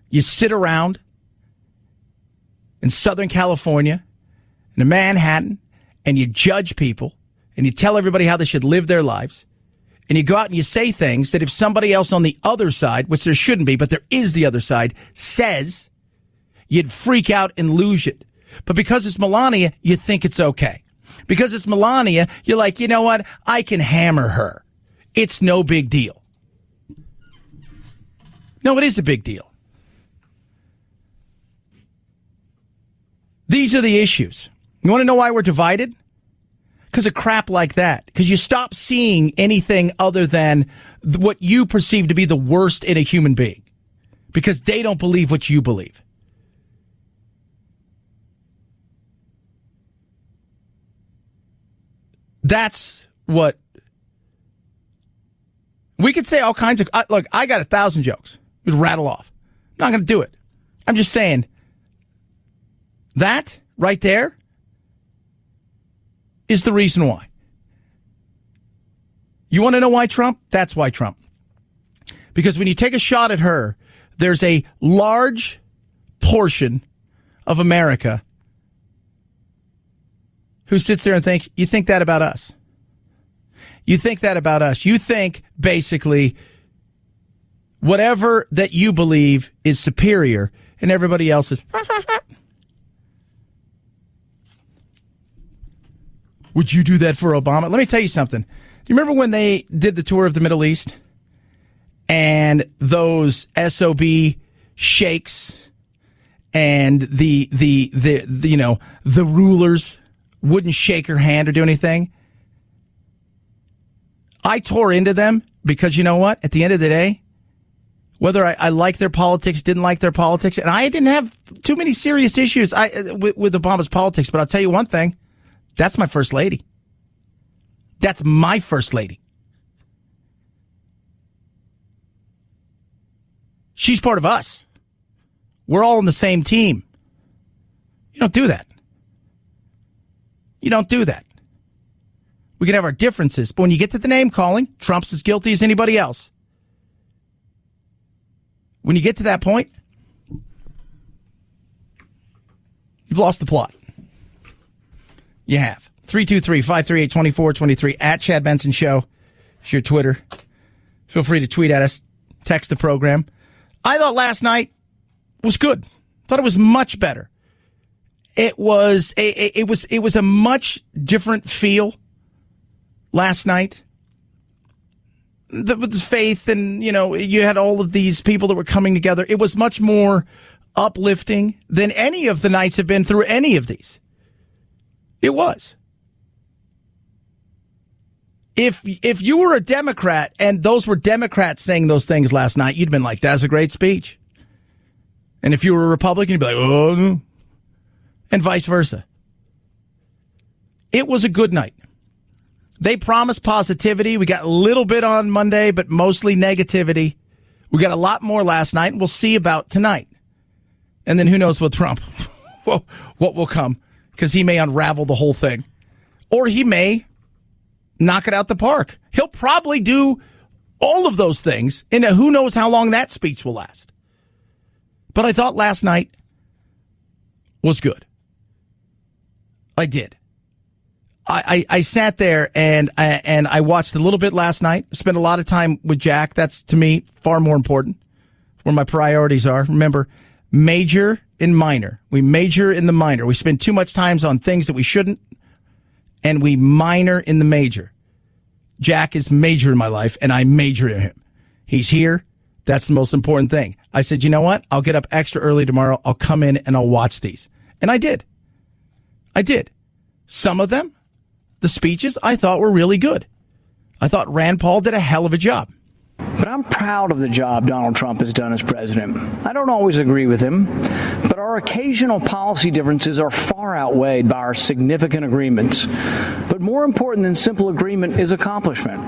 You sit around in Southern California, in Manhattan, and you judge people, and you tell everybody how they should live their lives. And you go out and you say things that if somebody else on the other side, which there shouldn't be, but there is the other side, says, you'd freak out and lose it. But because it's Melania, you think it's okay. Because it's Melania, you're like, you know what? I can hammer her. It's no big deal. No, it is a big deal. These are the issues. You want to know why we're divided? Because of crap like that. Because you stop seeing anything other than what you perceive to be the worst in a human being. Because they don't believe what you believe. That's what... We could say all kinds of... Look, I got 1,000 jokes. We'd rattle off. I'm not going to do it. I'm just saying, that right there is the reason why. You want to know why Trump? That's why Trump. Because when you take a shot at her, there's a large portion of America who sits there and thinks, you think that about us? You think that about us? You think, basically, whatever that you believe is superior, and everybody else is. Would you do that for Obama? Let me tell you something. Do you remember when they did the tour of the Middle East and those SOB sheikhs and the rulers wouldn't shake her hand or do anything? I tore into them because you know what? At the end of the day, whether I like their politics, didn't like their politics, and I didn't have too many serious issues with Obama's politics, but I'll tell you one thing. That's my first lady. That's my first lady. She's part of us. We're all on the same team. You don't do that. You don't do that. We can have our differences, but when you get to the name calling, Trump's as guilty as anybody else. When you get to that point, you've lost the plot. You have. 323-538-2423 at Chad Benson Show. It's your Twitter. Feel free to tweet at us. Text the program. I thought last night was good. Thought it was much better. It was a much different feel last night. With faith and, you had all of these people that were coming together. It was much more uplifting than any of the nights have been through any of these. It was. If you were a Democrat and those were Democrats saying those things last night, you'd been like, that's a great speech. And if you were a Republican, you'd be like, oh, no. And vice versa. It was a good night. They promised positivity. We got a little bit on Monday, but mostly negativity. We got a lot more last night, and we'll see about tonight. And then who knows with Trump what will come, because he may unravel the whole thing. Or he may knock it out the park. He'll probably do all of those things, and who knows how long that speech will last. But I thought last night was good. I did. I sat there and I watched a little bit last night. Spent a lot of time with Jack. That's, to me, far more important. Where my priorities are. Remember, major and minor. We major in the minor. We spend too much time on things that we shouldn't, and we minor in the major. Jack is major in my life, and I major in him. He's here. That's the most important thing. I said, you know what? I'll get up extra early tomorrow. I'll come in and I'll watch these. And I did. Some of them, the speeches, I thought were really good. I thought Rand Paul did a hell of a job. But I'm proud of the job Donald Trump has done as president. I don't always agree with him, but our occasional policy differences are far outweighed by our significant agreements. But more important than simple agreement is accomplishment.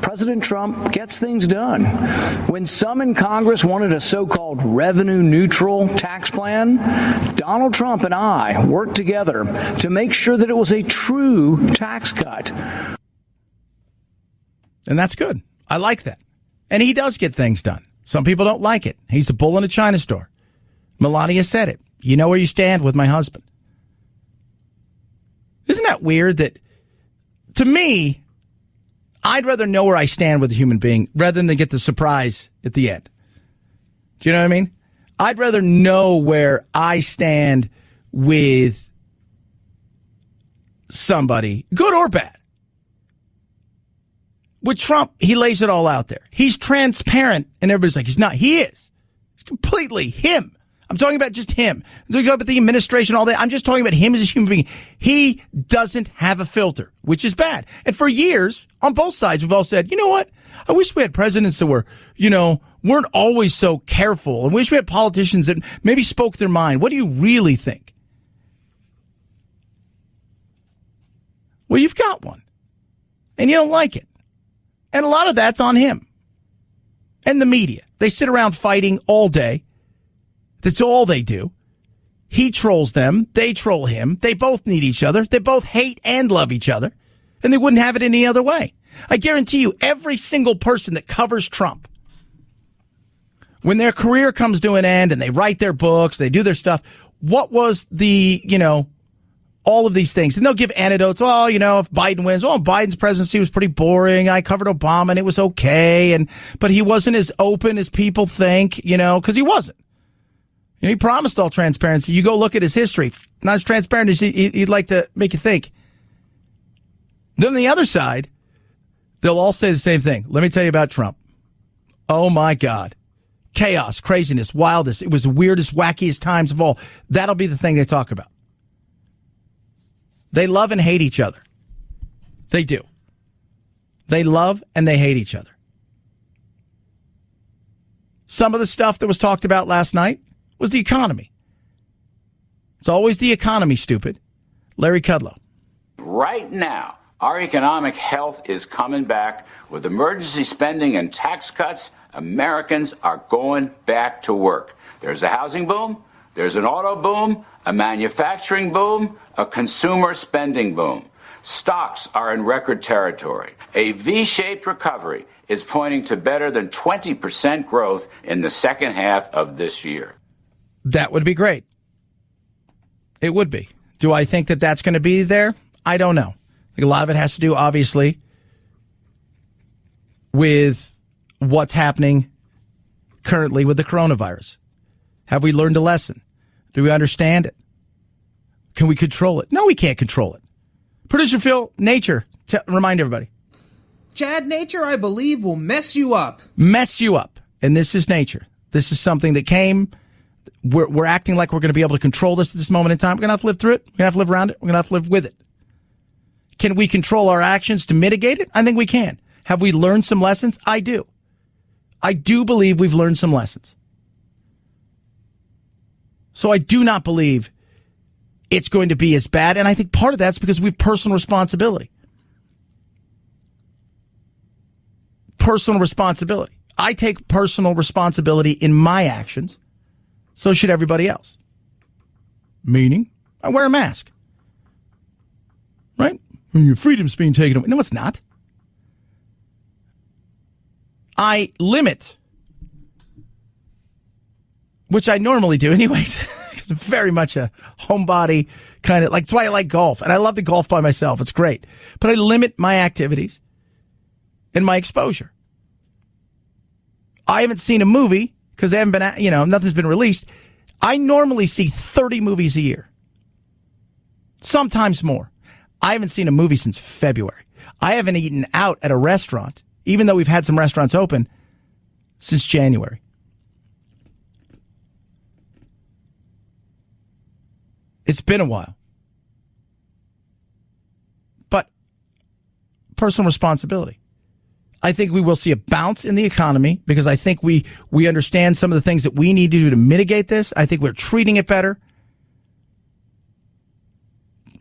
President Trump gets things done. When some in Congress wanted a so-called revenue-neutral tax plan, Donald Trump and I worked together to make sure that it was a true tax cut. And that's good. I like that. And he does get things done. Some people don't like it. He's a bull in a china store. Melania said it. You know where you stand with my husband. Isn't that weird that, to me, I'd rather know where I stand with a human being rather than get the surprise at the end. Do you know what I mean? I'd rather know where I stand with somebody, good or bad. With Trump, he lays it all out there. He's transparent, and everybody's like, he's not. He is. It's completely him. I'm talking about just him. I'm talking about the administration, all that. I'm just talking about him as a human being. He doesn't have a filter, which is bad. And for years, on both sides, we've all said, you know what? I wish we had presidents that were, weren't always so careful. I wish we had politicians that maybe spoke their mind. What do you really think? Well, you've got one. And you don't like it. And a lot of that's on him. And the media. They sit around fighting all day. That's all they do. He trolls them. They troll him. They both need each other. They both hate and love each other. And they wouldn't have it any other way. I guarantee you, every single person that covers Trump, when their career comes to an end and they write their books, they do their stuff, what was the, all of these things. And they'll give anecdotes. Well, if Biden wins, Biden's presidency was pretty boring. I covered Obama and it was okay. But he wasn't as open as people think, because he wasn't. He promised all transparency. You go look at his history. Not as transparent as he'd like to make you think. Then on the other side, they'll all say the same thing. Let me tell you about Trump. Oh, my God. Chaos, craziness, wildest. It was the weirdest, wackiest times of all. That'll be the thing they talk about. They love and hate each other. They do. They love and they hate each other. Some of the stuff that was talked about last night was the economy. It's always the economy, stupid. Larry Kudlow. Right now, our economic health is coming back. With emergency spending and tax cuts, Americans are going back to work. There's a housing boom, there's an auto boom, a manufacturing boom, a consumer spending boom. Stocks are in record territory. A V-shaped recovery is pointing to better than 20% growth in the second half of this year. That would be great. It would be. Do I think that that's going to be there? I don't know. I think a lot of it has to do, obviously, with what's happening currently with the coronavirus. Have we learned a lesson? Do we understand it? Can we control it? No, we can't control it. Producer Phil, nature, remind everybody. Chad, nature, I believe, will mess you up. Mess you up. And this is nature. This is something that came. We're acting like we're going to be able to control this at this moment in time. We're going to have to live through it. We're going to have to live around it. We're going to have to live with it. Can we control our actions to mitigate it? I think we can. Have we learned some lessons? I do. I do believe we've learned some lessons. So I do not believe it's going to be as bad. And I think part of that's because we have personal responsibility. Personal responsibility. I take personal responsibility in my actions. So should everybody else. Meaning, I wear a mask. Right? And your freedom's being taken away. No, it's not. I limit, which I normally do anyways, because I'm very much a homebody kind of, like, that's why I like golf. And I love to golf by myself. It's great. But I limit my activities and my exposure. I haven't seen a movie because they haven't been, nothing's been released. I normally see 30 movies a year. Sometimes more. I haven't seen a movie since February. I haven't eaten out at a restaurant, even though we've had some restaurants open, since January. It's been a while. But personal responsibility. I think we will see a bounce in the economy because I think we understand some of the things that we need to do to mitigate this. I think we're treating it better.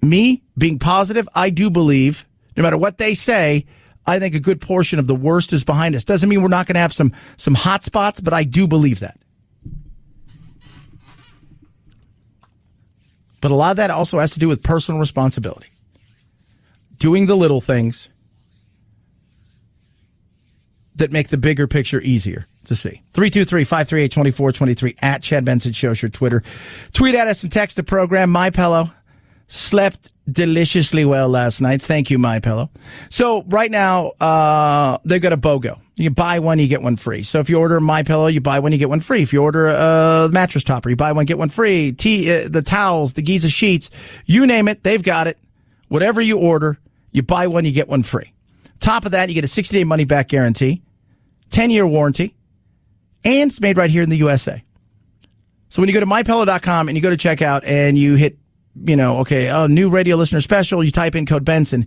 Me, being positive, I do believe, no matter what they say, I think a good portion of the worst is behind us. Doesn't mean we're not going to have some hot spots, but I do believe that. But a lot of that also has to do with personal responsibility. Doing the little things that make the bigger picture easier to see. 323-538-2423 at Chad Benson Show, your Twitter. Tweet at us and text the program. MyPillow slept deliciously well last night. Thank you, MyPillow. So right now, they've got a BOGO. You buy one, you get one free. So if you order MyPillow, you buy one, you get one free. If you order a mattress topper, you buy one, get one free. The towels, the Giza sheets, you name it, they've got it. Whatever you order, you buy one, you get one free. Top of that, you get a 60-day money-back guarantee, 10-year warranty, and it's made right here in the USA. So when you go to MyPillow.com and you go to checkout and you hit, new radio listener special, you type in code Benson.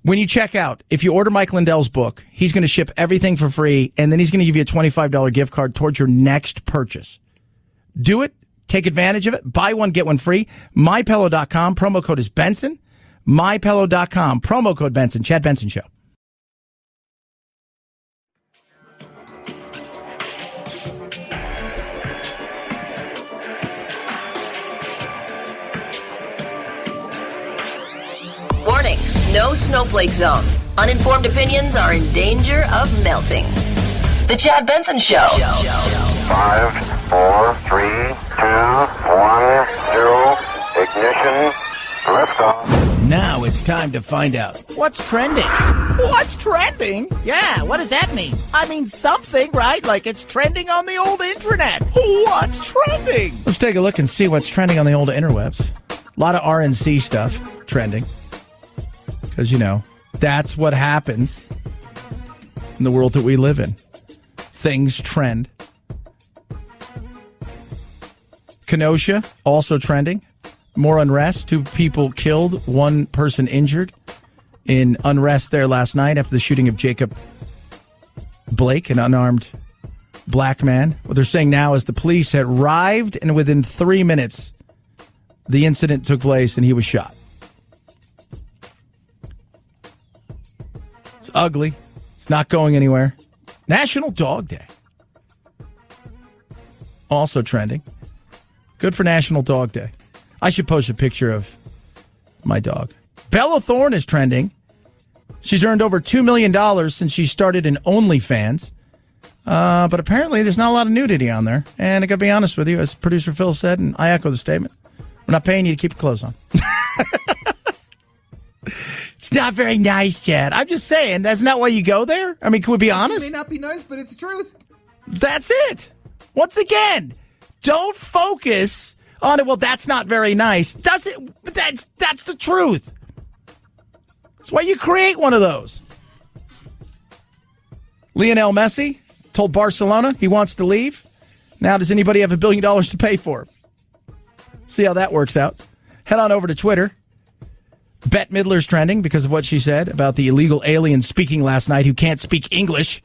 When you check out, if you order Mike Lindell's book, he's going to ship everything for free, and then he's going to give you a $25 gift card towards your next purchase. Do it. Take advantage of it. Buy one, get one free. MyPillow.com. Promo code is Benson. MyPillow.com. Promo code Benson. Chad Benson Show. Warning, no snowflake zone. Uninformed opinions are in danger of melting. The Chad Benson Show. 5, 4, 3, 2, 1, 0. Ignition. Now it's time to find out what's trending. What's trending? Yeah, what does that mean? I mean something, right? Like it's trending on the old internet. What's trending? Let's take a look and see what's trending on the old interwebs. A lot of RNC stuff trending. Because, you know, that's what happens in the world that we live in. Things trend. Kenosha, also trending. More unrest. 2 people killed, 1 person injured in unrest there last night after the shooting of Jacob Blake, an unarmed black man. What they're saying now is the police had arrived, and within 3 minutes, the incident took place and he was shot. It's ugly. It's not going anywhere. National Dog Day. Also trending. Good for National Dog Day. I should post a picture of my dog. Bella Thorne is trending. She's earned over $2 million since she started in OnlyFans. But apparently there's not a lot of nudity on there. And I got to be honest with you, as producer Phil said, and I echo the statement, we're not paying you to keep your clothes on. It's not very nice, Chad. I'm just saying, that's not why you go there? I mean, can we be honest? It may not be nice, but it's the truth. That's it. Once again, don't focus on it. Well, that's not very nice. That's the truth. That's why you create one of those. Lionel Messi told Barcelona he wants to leave. Now, does anybody have $1 billion to pay for him? See how that works out. Head on over to Twitter. Bette Midler's trending because of what she said about the illegal alien speaking last night who can't speak English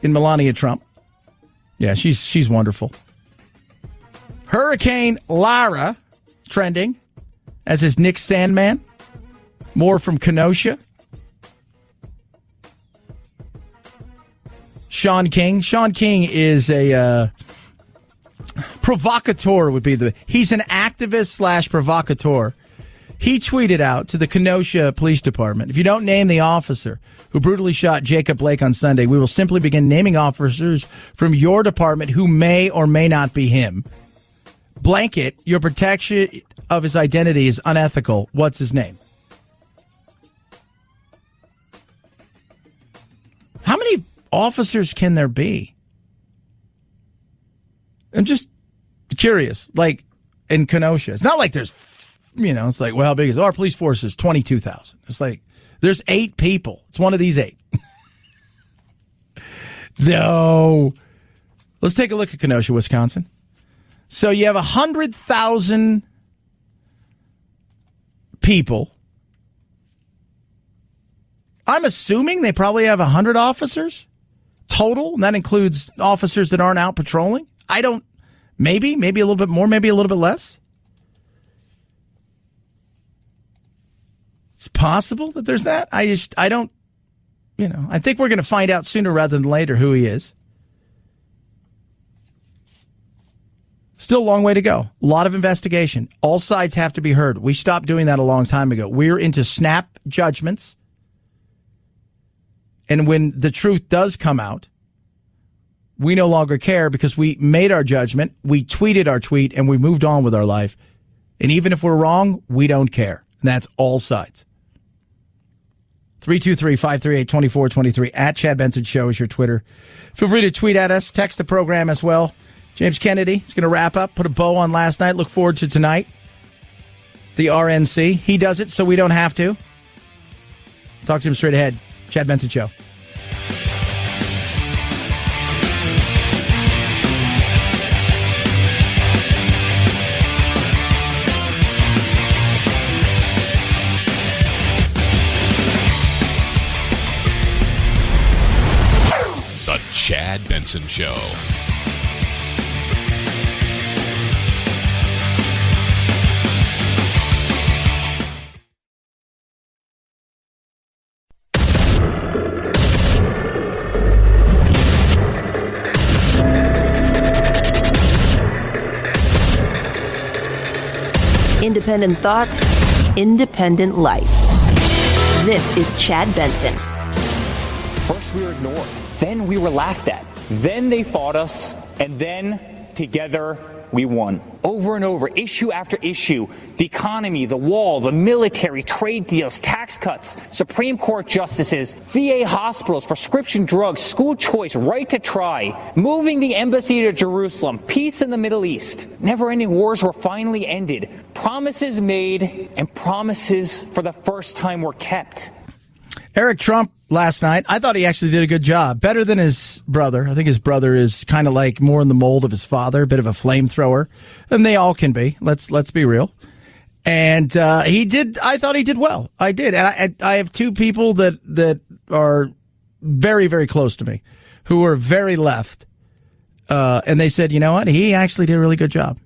in Melania Trump. Yeah, she's wonderful. Hurricane Lara trending, as is Nick Sandman. More from Kenosha. Sean King. Sean King is a provocateur would be he's an activist / provocateur. He tweeted out to the Kenosha Police Department, if you don't name the officer who brutally shot Jacob Blake on Sunday, we will simply begin naming officers from your department who may or may not be him. Blanket, your protection of his identity is unethical. What's his name? How many officers can there be? I'm just curious. Like in Kenosha, it's not like there's, it's like, well, how big is our police force? Is 22,000. It's like there's 8 people. It's one of these 8. No. Let's take a look at Kenosha, Wisconsin. So you have 100,000 people. I'm assuming they probably have 100 officers total, and that includes officers that aren't out patrolling. Maybe a little bit more, maybe a little bit less. It's possible that there's that. I don't, I think we're going to find out sooner rather than later who he is. Still a long way to go. A lot of investigation. All sides have to be heard. We stopped doing that a long time ago. We're into snap judgments. And when the truth does come out, we no longer care because we made our judgment, we tweeted our tweet, and we moved on with our life. And even if we're wrong, we don't care. And that's all sides. 323-538-2423. At Chad Benson Show is your Twitter. Feel free to tweet at us. Text the program as well. James Kennedy is going to wrap up, put a bow on last night. Look forward to tonight. The RNC. He does it so we don't have to. Talk to him straight ahead. Chad Benson Show. The Chad Benson Show. Independent thoughts, independent life. This is Chad Benson. First we were ignored, then we were laughed at, then they fought us, and then together we won. Over and over, issue after issue, the economy, the wall, the military, trade deals, tax cuts, Supreme Court justices, VA hospitals, prescription drugs, school choice, right to try, moving the embassy to Jerusalem, peace in the Middle East. Never-ending wars were finally ended. Promises made and promises for the first time were kept. Eric Trump last night, I thought he actually did a good job. Better than his brother. I think his brother is kind of like more in the mold of his father, a bit of a flamethrower. And they all can be. Let's be real. And I thought he did well. I did. And I have two people that are very, very close to me who are very left. And they said, you know what? He actually did a really good job.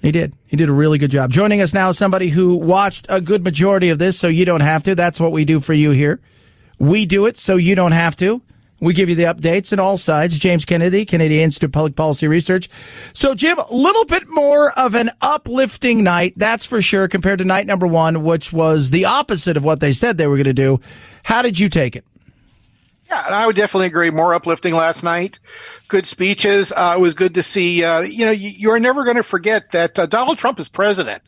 He did. He did a really good job. Joining us now is somebody who watched a good majority of this, so you don't have to. That's what we do for you here. We do it so you don't have to. We give you the updates on all sides. James Kennedy, Canadian Institute of Public Policy Research. So, Jim, a little bit more of an uplifting night, that's for sure, compared to night number one, which was the opposite of what they said they were going to do. How did you take it? Yeah, and I would definitely agree. More uplifting last night. Good speeches. It was good to see. You are never going to forget that Donald Trump is president.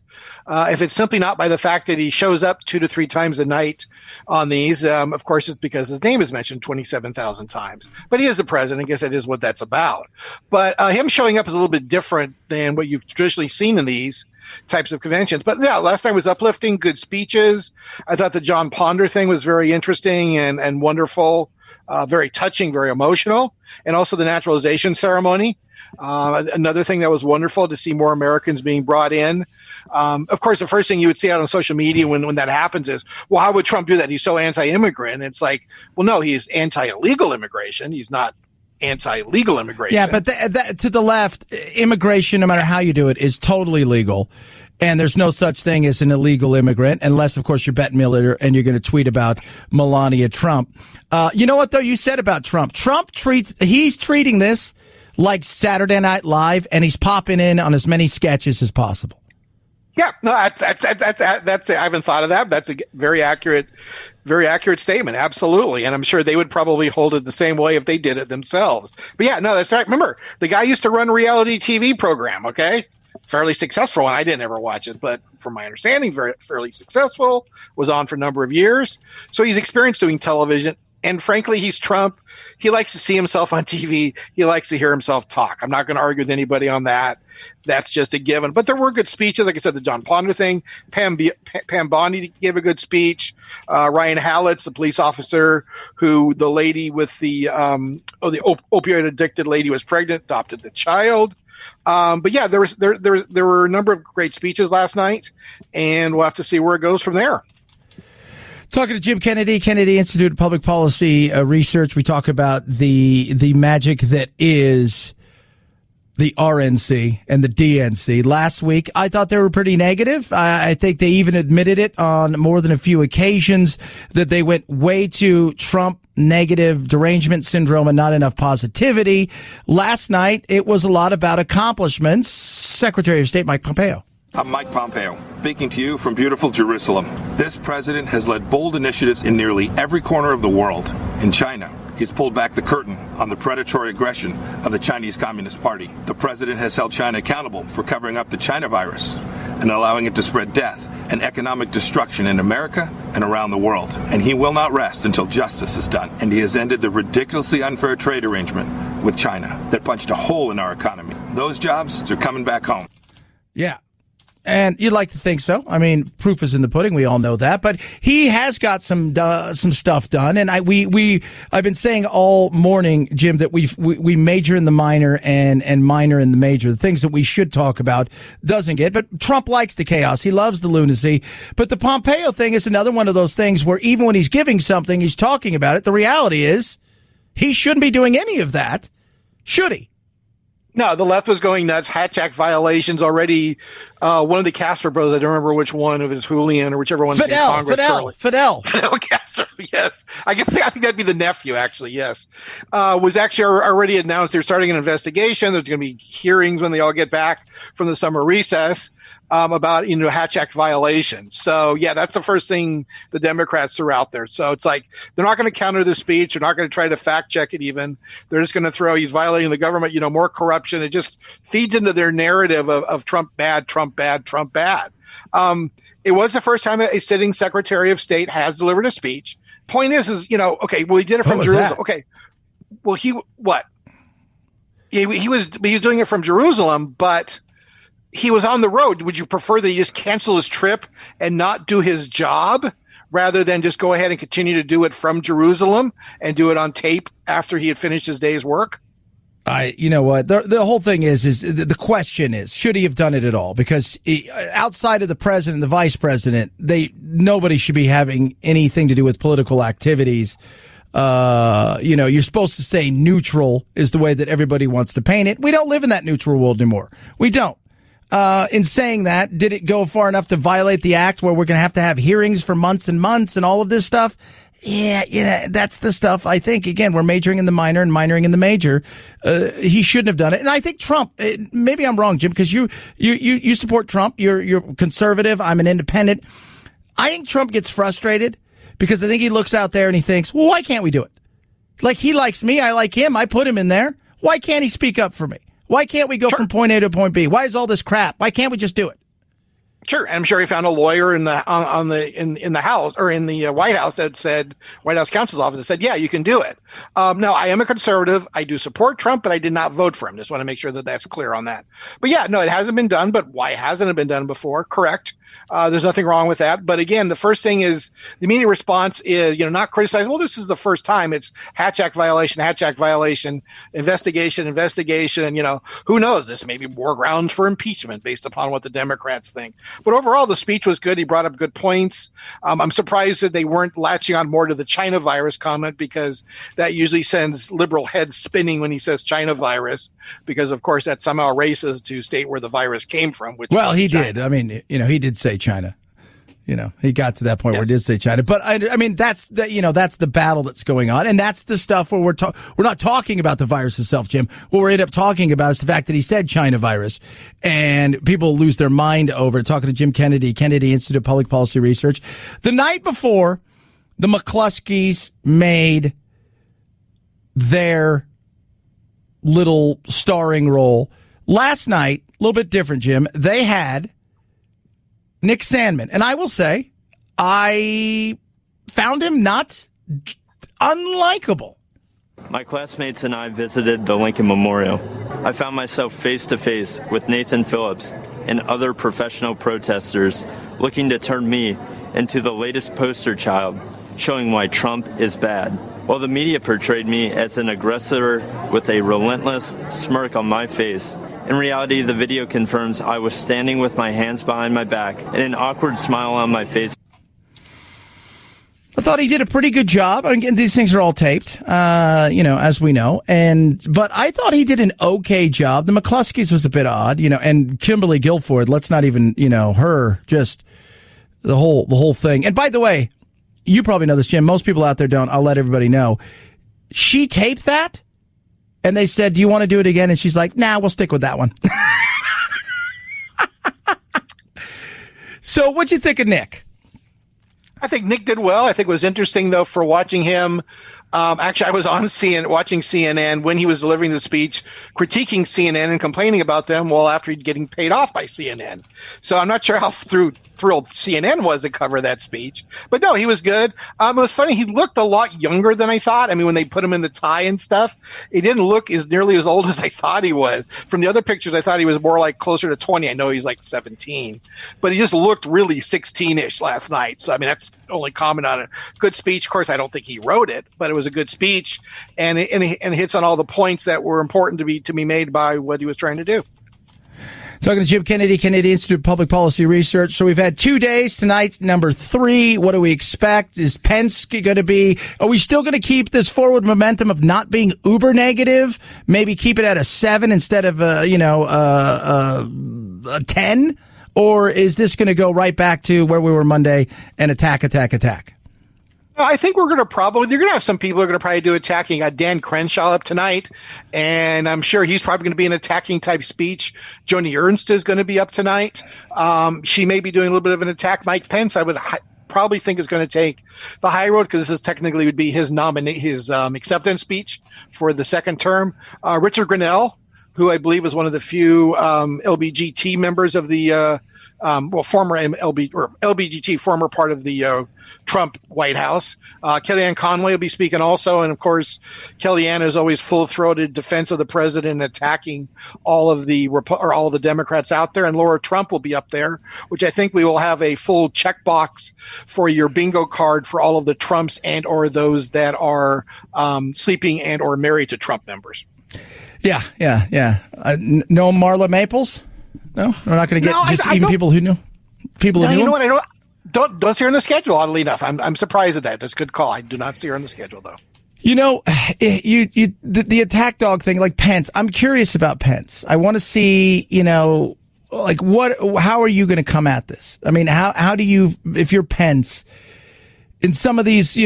If it's simply not by the fact that he shows up 2 to 3 times a night on these, of course, it's because his name is mentioned 27,000 times. But he is the president. I guess that is what that's about. But him showing up is a little bit different than what you've traditionally seen in these types of conventions. But yeah, last night was uplifting, good speeches. I thought the John Ponder thing was very interesting and wonderful, very touching, very emotional. And also the naturalization ceremony. Another thing that was wonderful to see more Americans being brought in. Of course, the first thing you would see out on social media when that happens is, well, how would Trump do that? He's so anti-immigrant. It's like, well, no, he's anti-illegal immigration. He's not anti-legal immigration. Yeah, but to the left, immigration, no matter how you do it, is totally legal. And there's no such thing as an illegal immigrant, unless, of course, you're Bette Midler and you're going to tweet about Melania Trump. You know what, though, you said about Trump? He's treating this like Saturday Night Live, and he's popping in on as many sketches as possible. Yeah, no, that's I haven't thought of that. That's a very accurate statement. Absolutely. And I'm sure they would probably hold it the same way if they did it themselves. But yeah, no, that's right. Remember, the guy used to run a reality TV program, okay? Fairly successful, and I didn't ever watch it, but from my understanding, fairly successful, was on for a number of years. So he's experienced doing television. And frankly, he's Trump. He likes to see himself on TV. He likes to hear himself talk. I'm not going to argue with anybody on that. That's just a given. But there were good speeches. Like I said, the John Ponder thing. Pam Bondi gave a good speech. Ryan Hallett, the police officer who the lady with the opioid addicted lady was pregnant, adopted the child. But yeah, there were a number of great speeches last night, and we'll have to see where it goes from there. Talking to Jim Kennedy, Kennedy Institute of Public Policy Research, we talk about the magic that is the RNC and the DNC. Last week, I thought they were pretty negative. I think they even admitted it on more than a few occasions that they went way too Trump negative, derangement syndrome, and not enough positivity. Last night, it was a lot about accomplishments. Secretary of State Mike Pompeo. I'm Mike Pompeo, speaking to you from beautiful Jerusalem. This president has led bold initiatives in nearly every corner of the world. In China, he's pulled back the curtain on the predatory aggression of the Chinese Communist Party. The president has held China accountable for covering up the China virus and allowing it to spread death and economic destruction in America and around the world. And he will not rest until justice is done. And he has ended the ridiculously unfair trade arrangement with China that punched a hole in our economy. Those jobs are coming back home. Yeah. And you'd like to think so. I mean, proof is in the pudding. We all know that. But he has got some stuff done. And I've been saying all morning, Jim, that we major in the minor and minor in the major. The things that we should talk about doesn't get. But Trump likes the chaos. He loves the lunacy. But the Pompeo thing is another one of those things where even when he's giving something, he's talking about it. The reality is he shouldn't be doing any of that, should he? No, the left was going nuts. Hatch Act violations already. One of the Castro brothers, I don't remember which one, if it's Julian or whichever one. Fidel Castro. Yes. I think that'd be the nephew, actually. Yes. Was actually already announced they're starting an investigation. There's going to be hearings when they all get back from the summer recess about, Hatch Act violations. So, yeah, that's the first thing the Democrats threw out there. So it's like they're not going to counter the speech. They're not going to try to fact check it even. They're just going to throw he's violating the government, more corruption. It just feeds into their narrative of Trump bad, Trump bad, Trump bad. It was the first time a sitting Secretary of State has delivered a speech. Point is, okay, well, he did it from Jerusalem. That? Okay. Well, what? He was doing it from Jerusalem, but he was on the road. Would you prefer that he just cancel his trip and not do his job rather than just go ahead and continue to do it from Jerusalem and do it on tape after he had finished his day's work? You know what? The whole thing is the question is, should he have done it at all? Because outside of the president and the vice president, nobody should be having anything to do with political activities. You're supposed to say neutral is the way that everybody wants to paint it. We don't live in that neutral world anymore. We don't. In saying that, did it go far enough to violate the act where we're going to have hearings for months and months and all of this stuff? Yeah, that's the stuff. I think, again, we're majoring in the minor and minoring in the major. He shouldn't have done it. And I think Trump, maybe I'm wrong, Jim, because you support Trump. You're conservative. I'm an independent. I think Trump gets frustrated because I think he looks out there and he thinks, well, why can't we do it? Like, he likes me. I like him. I put him in there. Why can't he speak up for me? Why can't we go from point A to point B? Why is all this crap? Why can't we just do it? Sure, and I'm sure he found a lawyer in the House or in the White House that said, White House counsel's office that said, yeah, you can do it. No, I am a conservative. I do support Trump, but I did not vote for him. Just want to make sure that that's clear on that. But yeah, no, it hasn't been done. But why hasn't it been done before? Correct. There's nothing wrong with that. But again, the first thing is the immediate response is, not criticize. Well, this is the first time. It's Hatch Act violation, investigation. Who knows? This may be more grounds for impeachment based upon what the Democrats think. But overall, the speech was good. He brought up good points. I'm surprised that they weren't latching on more to the China virus comment because that usually sends liberal heads spinning when he says China virus because, of course, that somehow races to state where the virus came from. Well, he did. I mean, he did say China. He got to that point where he did say China. But I mean, that's the battle that's going on, and that's the stuff where we're not talking about the virus itself, Jim. What we're end up talking about is the fact that he said China virus, and people lose their mind over it. Talking to Jim Kennedy, Kennedy Institute of Public Policy Research, the night before the McCluskeys made their little starring role. Last night, a little bit different, Jim. They had Nick Sandmann. And I will say, I found him not unlikable. My classmates and I visited the Lincoln Memorial. I found myself face to face with Nathan Phillips and other professional protesters looking to turn me into the latest poster child, showing why Trump is bad. While the media portrayed me as an aggressor with a relentless smirk on my face, in reality, the video confirms I was standing with my hands behind my back and an awkward smile on my face. I thought he did a pretty good job. Again, these things are all taped, as we know. But I thought he did an okay job. The McCluskeys was a bit odd, and Kimberly Guilford, let's not even, her, just the whole thing. And by the way, you probably know this, Jim. Most people out there don't. I'll let everybody know. She taped that. And they said, do you want to do it again? And she's like, nah, we'll stick with that one. So what'd you think of Nick? I think Nick did well. I think it was interesting, though, for watching him. Actually, I was on watching CNN when he was delivering the speech, critiquing CNN and complaining about them after he'd getting paid off by CNN. So I'm not sure how thrilled CNN was to cover that speech. But no, he was good. It was funny. He looked a lot younger than I thought. I mean, when they put him in the tie and stuff, he didn't look nearly as old as I thought he was. From the other pictures, I thought he was more like closer to 20. I know he's like 17. But he just looked really 16-ish last night. So, I mean, that's only comment on it. Good speech. Of course, I don't think he wrote it, but it was a good speech. And it hits on all the points that were important to be made by what he was trying to do. Talking to Jim Kennedy, Kennedy Institute of Public Policy Research. So we've had 2 days. Tonight's number 3. What do we expect? Is Pence going to be, are we still going to keep this forward momentum of not being uber negative? Maybe keep it at a 7 instead of, a 10? Or is this going to go right back to where we were Monday and attack? I think they're going to have some people who are going to probably do attacking. Dan Crenshaw up tonight, and I'm sure he's probably going to be an attacking type speech. Joni Ernst is going to be up tonight. She may be doing a little bit of an attack. Mike Pence, I would probably think is going to take the high road because this technically would be his acceptance speech for the second term. Richard Grenell, who I believe is one of the few LBGT members of the former LBGT, former part of the Trump White House. Kellyanne Conway will be speaking also, and of course, Kellyanne is always full-throated defense of the president, attacking all of the Democrats out there. And Laura Trump will be up there, which I think we will have a full checkbox for your bingo card for all of the Trumps and or those that are sleeping and or married to Trump members. Yeah. No Marla Maples? No, we're not going to get people who knew. People who knew. You know what? Don't see her on the schedule. Oddly enough, I'm surprised at that. That's a good call. I do not see her on the schedule, though. You know, the attack dog thing, like Pence. I'm curious about Pence. I want to see, like how are you going to come at this? I mean, how do you, if you're Pence, in some of these,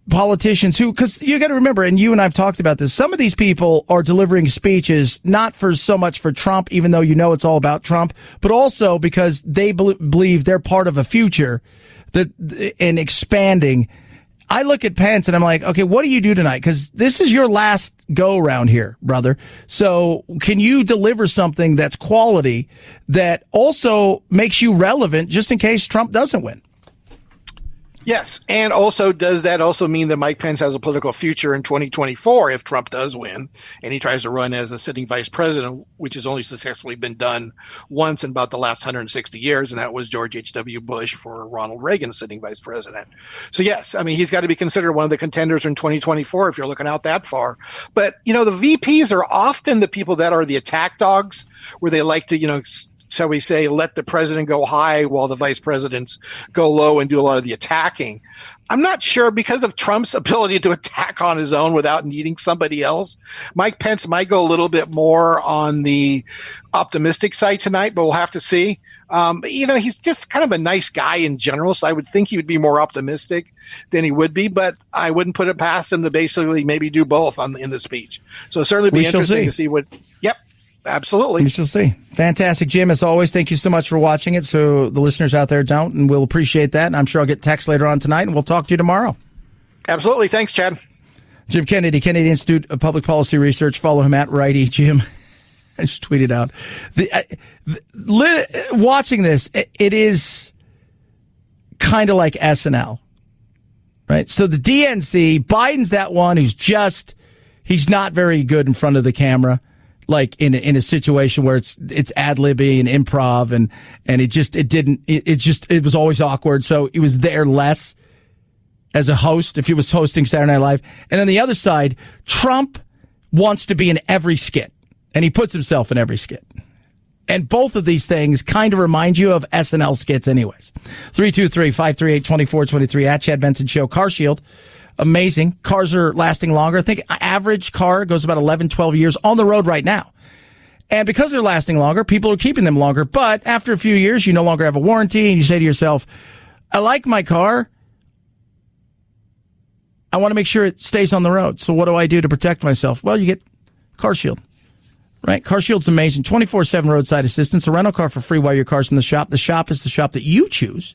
politicians because you got to remember, and you and I've talked about this, some of these people are delivering speeches not for so much for Trump, even though it's all about Trump, but also because they believe they're part of a future and expanding. I look at Pence and I'm like, okay, what do you do tonight? Because this is your last go around here, brother. So can you deliver something that's quality that also makes you relevant just in case Trump doesn't win? Yes, and also does that also mean that Mike Pence has a political future in 2024 if Trump does win and he tries to run as a sitting vice president, which has only successfully been done once in about the last 160 years, and that was George H.W. Bush for Ronald Reagan sitting vice president. So yes, I mean, he's got to be considered one of the contenders in 2024 if you're looking out that far. But, the VPs are often the people that are the attack dogs, where they like to, shall we say, let the president go high while the vice presidents go low and do a lot of the attacking. I'm not sure, because of Trump's ability to attack on his own without needing somebody else. Mike Pence might go a little bit more on the optimistic side tonight, but we'll have to see. But, he's just kind of a nice guy in general, so I would think he would be more optimistic than he would be, but I wouldn't put it past him to basically maybe do both in the speech. So it'll certainly be interesting to see what – yep. Absolutely. We shall see. Fantastic, Jim. As always, thank you so much for watching it. So the listeners out there don't, and we'll appreciate that. And I'm sure I'll get text later on tonight, and we'll talk to you tomorrow. Absolutely. Thanks, Chad. Jim Kennedy, Kennedy Institute of Public Policy Research. Follow him at Righty Jim. I just tweeted out. Watching this, it is kind of like SNL, right? So the DNC, Biden's that one who's he's not very good in front of the camera. Like in a situation where it's ad-libbing and improv and it was always awkward. So he was there less as a host if he was hosting Saturday Night Live. And on the other side, Trump wants to be in every skit, and he puts himself in every skit. And both of these things kind of remind you of SNL skits anyways. 323-538-2423 at Chad Benson Show. Car Shield. Amazing. Cars are lasting longer. I think average car goes about 11, 12 years on the road right now. And because they're lasting longer, people are keeping them longer. But after a few years, you no longer have a warranty, and you say to yourself, I like my car. I want to make sure it stays on the road. So what do I do to protect myself? Well, you get Car Shield. Right? Car Shield's amazing. 24/7 roadside assistance. A rental car for free while your car's in the shop. The shop is the shop that you choose.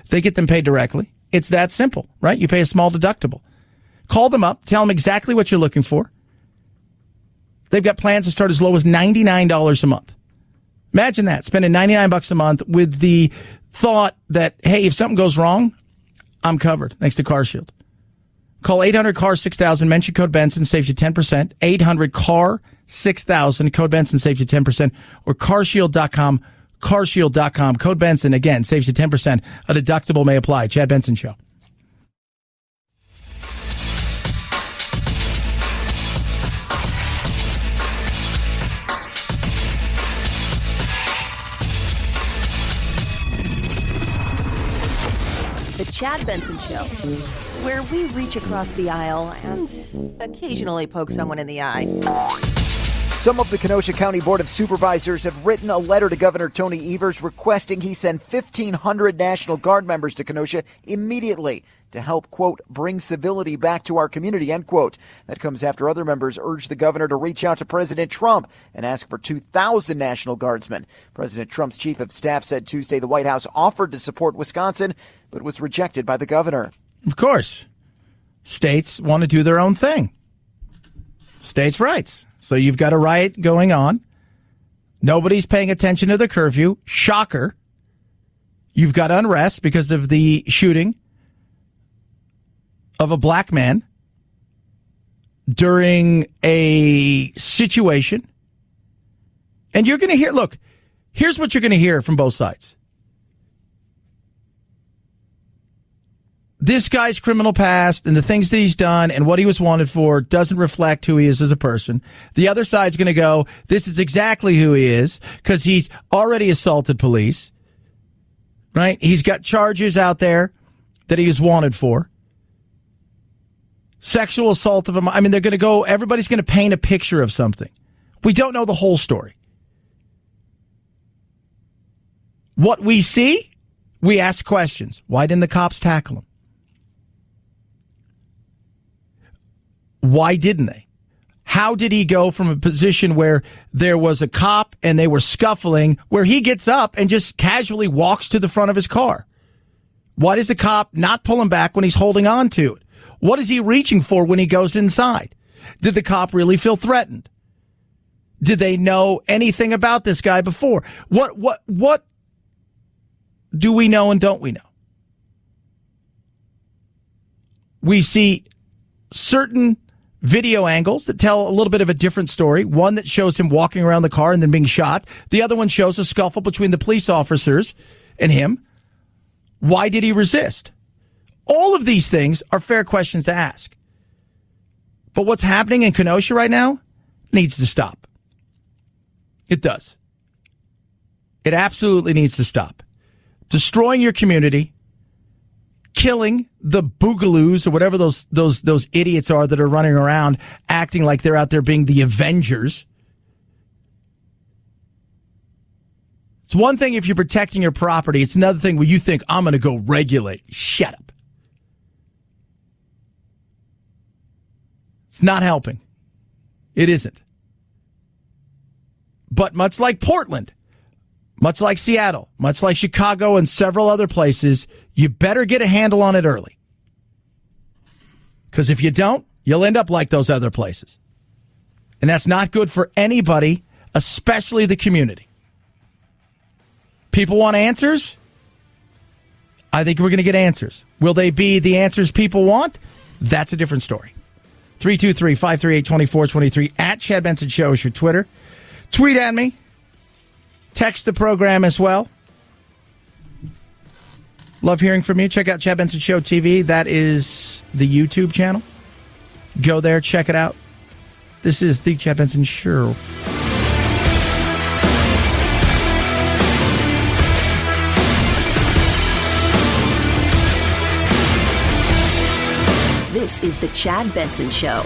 They get them paid directly. It's that simple, right? You pay a small deductible. Call them up. Tell them exactly what you're looking for. They've got plans to start as low as $99 a month. Imagine that, spending $99 a month with the thought that, hey, if something goes wrong, I'm covered, thanks to Car Shield. Call 800-CAR-6000, mention code Benson, saves you 10%. 800-CAR-6000, code Benson saves you 10%. Or carshield.com. Carshield.com. Code Benson, again, saves you 10%. A deductible may apply. Chad Benson Show. The Chad Benson Show, where we reach across the aisle and occasionally poke someone in the eye. Some of the Kenosha County Board of Supervisors have written a letter to Governor Tony Evers requesting he send 1,500 National Guard members to Kenosha immediately to help, quote, bring civility back to our community, end quote. That comes after other members urged the governor to reach out to President Trump and ask for 2,000 National Guardsmen. President Trump's chief of staff said Tuesday the White House offered to support Wisconsin, but was rejected by the governor. Of course. States want to do their own thing. States' rights. So you've got a riot going on. Nobody's paying attention to the curfew. Shocker. You've got unrest because of the shooting of a black man during a situation. And you're going to hear, look, here's what you're going to hear from both sides. This guy's criminal past and the things that he's done and what he was wanted for doesn't reflect who he is as a person. The other side's going to go, this is exactly who he is because he's already assaulted police, right? He's got charges out there that he was wanted for. Sexual assault of him. I mean, they're going to go, everybody's going to paint a picture of something. We don't know the whole story. What we see, we ask questions. Why didn't the cops tackle him? Why didn't they? How did he go from a position where there was a cop and they were scuffling, where he gets up and just casually walks to the front of his car? Why does the cop not pull him back when he's holding on to it? What is he reaching for when he goes inside? Did the cop really feel threatened? Did they know anything about this guy before? What do we know and don't we know? We see certain video angles that tell a little bit of a different story. One that shows him walking around the car and then being shot. The other one shows a scuffle between the police officers and him. Why did he resist? All of these things are fair questions to ask. But what's happening in Kenosha right now needs to stop. It does. It absolutely needs to stop. Destroying your community, killing the boogaloos or whatever those idiots are that are running around acting like they're out there being the Avengers. It's one thing if you're protecting your property. It's another thing when you think, I'm going to go regulate. Shut up. It's not helping. It isn't. But much like Portland, much like Seattle, much like Chicago and several other places, you better get a handle on it early. Because if you don't, you'll end up like those other places. And that's not good for anybody, especially the community. People want answers? I think we're going to get answers. Will they be the answers people want? That's a different story. 323-538-2423 at Chad Benson Show is your Twitter. Tweet at me. Text the program as well. Love hearing from you. Check out Chad Benson Show TV. That is the YouTube channel. Go there, check it out. This is the Chad Benson Show. This is the Chad Benson Show.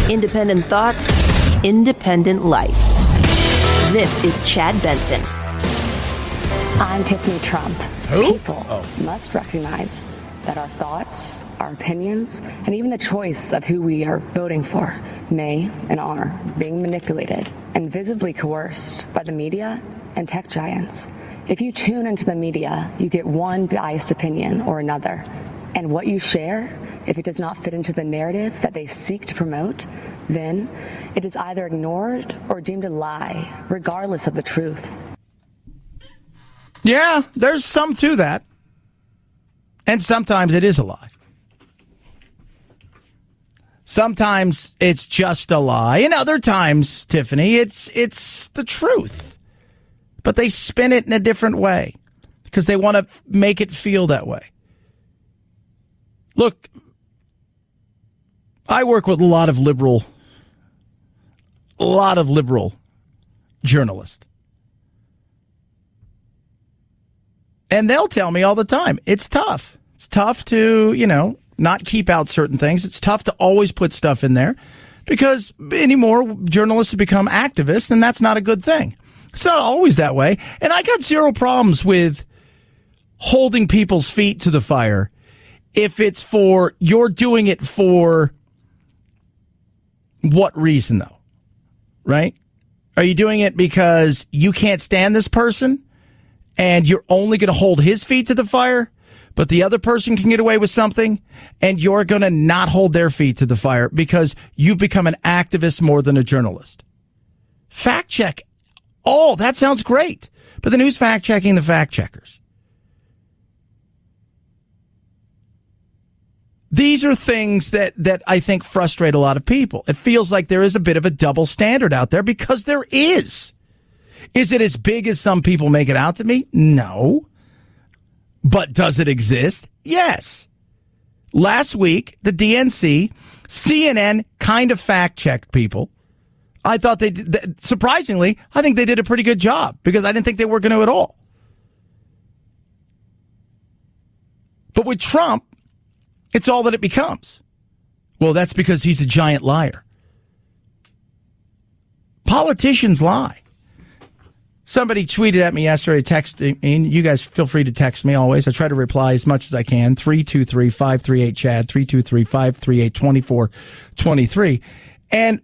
Independent thoughts, independent life. This is Chad Benson. I'm Tiffany Trump. Who? People must recognize that our thoughts, our opinions, and even the choice of who we are voting for may and are being manipulated and visibly coerced by the media and tech giants. If you tune into the media, you get one biased opinion or another. And what you share, if it does not fit into the narrative that they seek to promote, then it is either ignored or deemed a lie, regardless of the truth. Yeah, there's some to that. And sometimes it is a lie. Sometimes it's just a lie. And other times, Tiffany, it's the truth. But they spin it in a different way. because they want to make it feel that way. Look, I work with a lot of liberal journalists. And they'll tell me all the time, it's tough. It's tough to, not keep out certain things. It's tough to always put stuff in there because anymore journalists have become activists, and that's not a good thing. It's not always that way. And I got zero problems with holding people's feet to the fire if it's you're doing it for what reason, though, right? Are you doing it because you can't stand this person and you're only going to hold his feet to the fire, but the other person can get away with something and you're going to not hold their feet to the fire because you've become an activist more than a journalist? Fact check. Oh, that sounds great. But then who's fact checking the fact checkers? These are things that I think frustrate a lot of people. It feels like there is a bit of a double standard out there because there is. Is it as big as some people make it out to me? No. But does it exist? Yes. Last week, the DNC, CNN kind of fact-checked people. I thought they did, surprisingly, I think they did a pretty good job because I didn't think they were going to at all. But with Trump, it's all that it becomes. Well, that's because he's a giant liar. Politicians lie. Somebody tweeted at me yesterday, texting me. You guys feel free to text me always. I try to reply as much as I can. 323-538-CHAD, 323-538-2423. And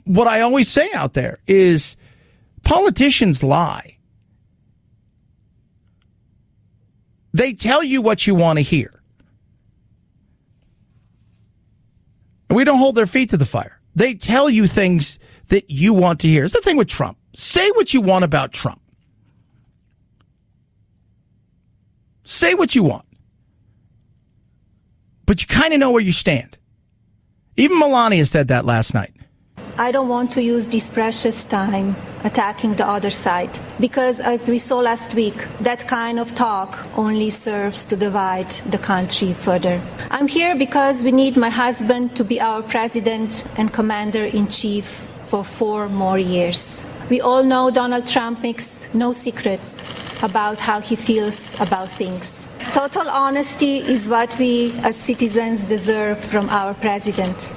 what I always say out there is politicians lie. They tell you what you want to hear. We don't hold their feet to the fire. They tell you things that you want to hear. It's the thing with Trump. Say what you want about Trump. Say what you want. But you kind of know where you stand. Even Melania said that last night. I don't want to use this precious time attacking the other side because, as we saw last week, that kind of talk only serves to divide the country further. I'm here because we need my husband to be our president and commander-in-chief for 4 more years. We all know Donald Trump makes no secrets about how he feels about things. Total honesty is what we as citizens deserve from our president.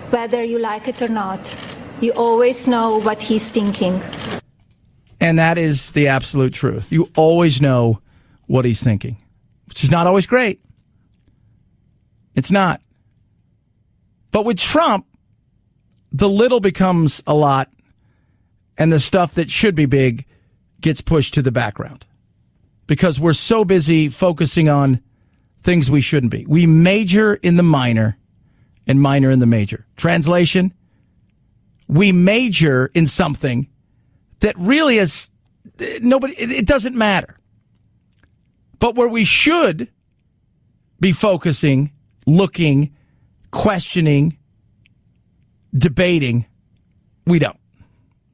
Whether you like it or not, you always know what he's thinking. And that is the absolute truth. You always know what he's thinking, which is not always great. It's not. But with Trump, the little becomes a lot, and the stuff that should be big gets pushed to the background because we're so busy focusing on things we shouldn't be. We major in the minor and minor in the major. Translation, we major in something that really is nobody, it doesn't matter. But where we should be focusing, looking, questioning, debating, we don't.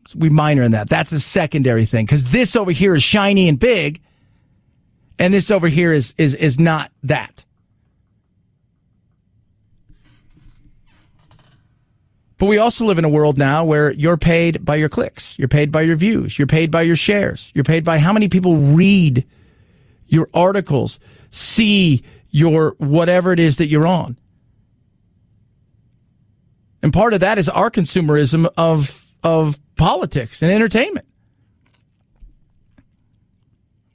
So we minor in that. That's a secondary thing because this over here is shiny and big, and this over here is not that. But we also live in a world now where you're paid by your clicks. You're paid by your views. You're paid by your shares. You're paid by how many people read your articles, see your whatever it is that you're on. And part of that is our consumerism of politics and entertainment.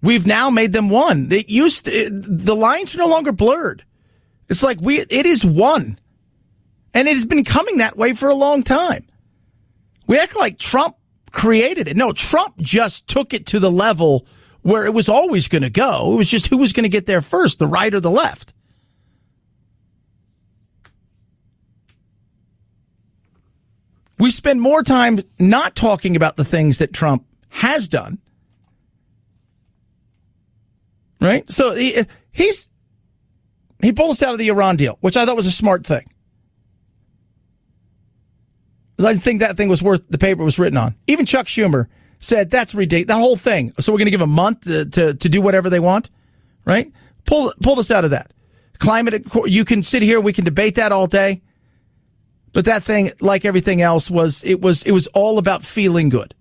We've now made them one. The lines are no longer blurred. It's like it is one. And it has been coming that way for a long time. We act like Trump created it. No, Trump just took it to the level where it was always going to go. It was just who was going to get there first, the right or the left. We spend more time not talking about the things that Trump has done. Right? So he pulled us out of the Iran deal, which I thought was a smart thing. I think that thing was worth the paper it was written on. Even Chuck Schumer said that's ridiculous. That whole thing. So we're going to give a month to do whatever they want, right? Pull us out of that. Climate, you can sit here, we can debate that all day. But that thing, like everything else, was all about feeling good.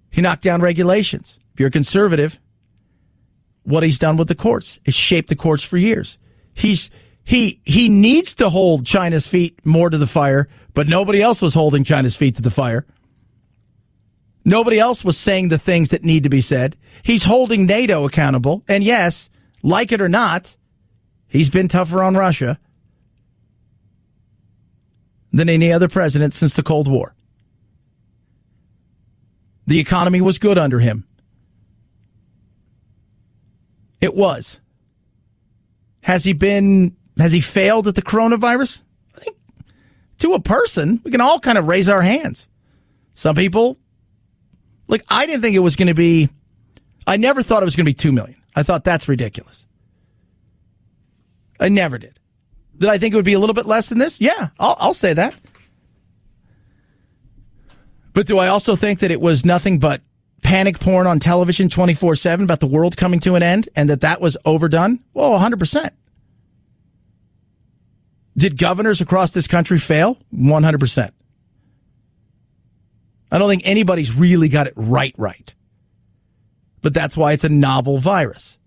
He knocked down regulations. If you're a conservative, what he's done with the courts is shaped the courts for years. He needs to hold China's feet more to the fire, but nobody else was holding China's feet to the fire. Nobody else was saying the things that need to be said. He's holding NATO accountable. And yes, like it or not, he's been tougher on Russia than any other president since the Cold War. The economy was good under him. It was. Has he failed at the coronavirus? I think to a person, we can all kind of raise our hands. Some people, like, I didn't think it was going to be, I never thought it was going to be 2 million. I thought that's ridiculous. I never did. Did I think it would be a little bit less than this? Yeah, I'll say that. But do I also think that it was nothing but panic porn on television 24/7 about the world coming to an end and that was overdone? Well, 100%. Did governors across this country fail? 100%. I don't think anybody's really got it right. But that's why it's a novel virus.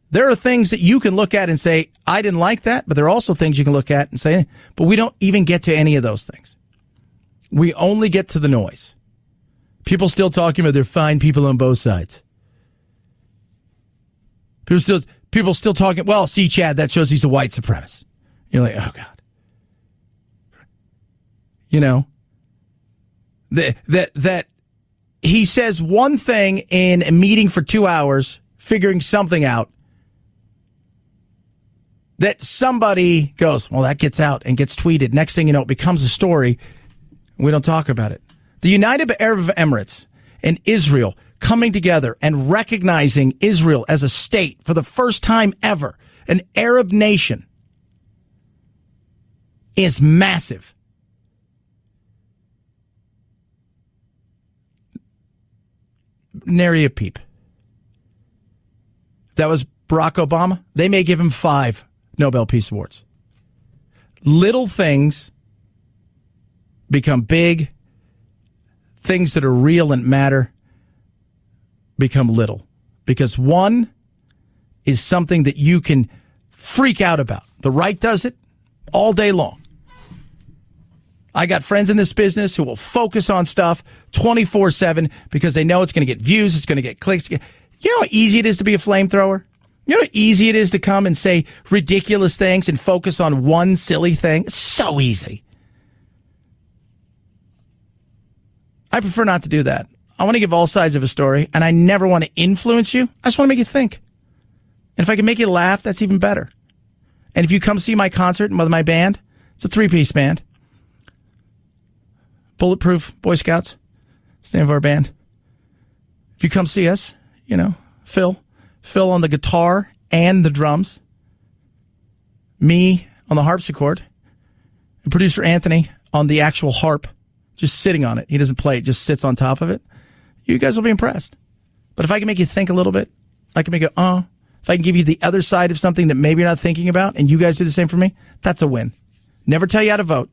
There are things that you can look at and say, I didn't like that, but there are also things you can look at and say, but we don't even get to any of those things. We only get to the noise. People still talking about they're fine people on both sides. People still talking, well, see, Chad, that shows he's a white supremacist. You're like, oh, God. You know, that he says one thing in a meeting for 2 hours, figuring something out, that somebody goes, well, that gets out and gets tweeted. Next thing you know, it becomes a story. We don't talk about it. The United Arab Emirates and Israel coming together and recognizing Israel as a state for the first time ever, an Arab nation, is massive. Nary a peep. That was Barack Obama. They may give him 5 Nobel Peace Awards. Little things become big. Things that are real and matter become little. Because one is something that you can freak out about. The right does it all day long. I got friends in this business who will focus on stuff 24/7 because they know it's going to get views, it's going to get clicks. You know how easy it is to be a flamethrower? You know how easy it is to come and say ridiculous things and focus on one silly thing? It's so easy. I prefer not to do that. I want to give all sides of a story, and I never want to influence you. I just want to make you think. And if I can make you laugh, that's even better. And if you come see my concert with my band, it's a 3-piece band. Bulletproof Boy Scouts. It's the name of our band. If you come see us, you know, Phil on the guitar and the drums, me on the harpsichord, and producer Anthony on the actual harp, just sitting on it. He doesn't play it, just sits on top of it. You guys will be impressed. But if I can make you think a little bit, I can make it, if I can give you the other side of something that maybe you're not thinking about, and you guys do the same for me, that's a win. Never tell you how to vote.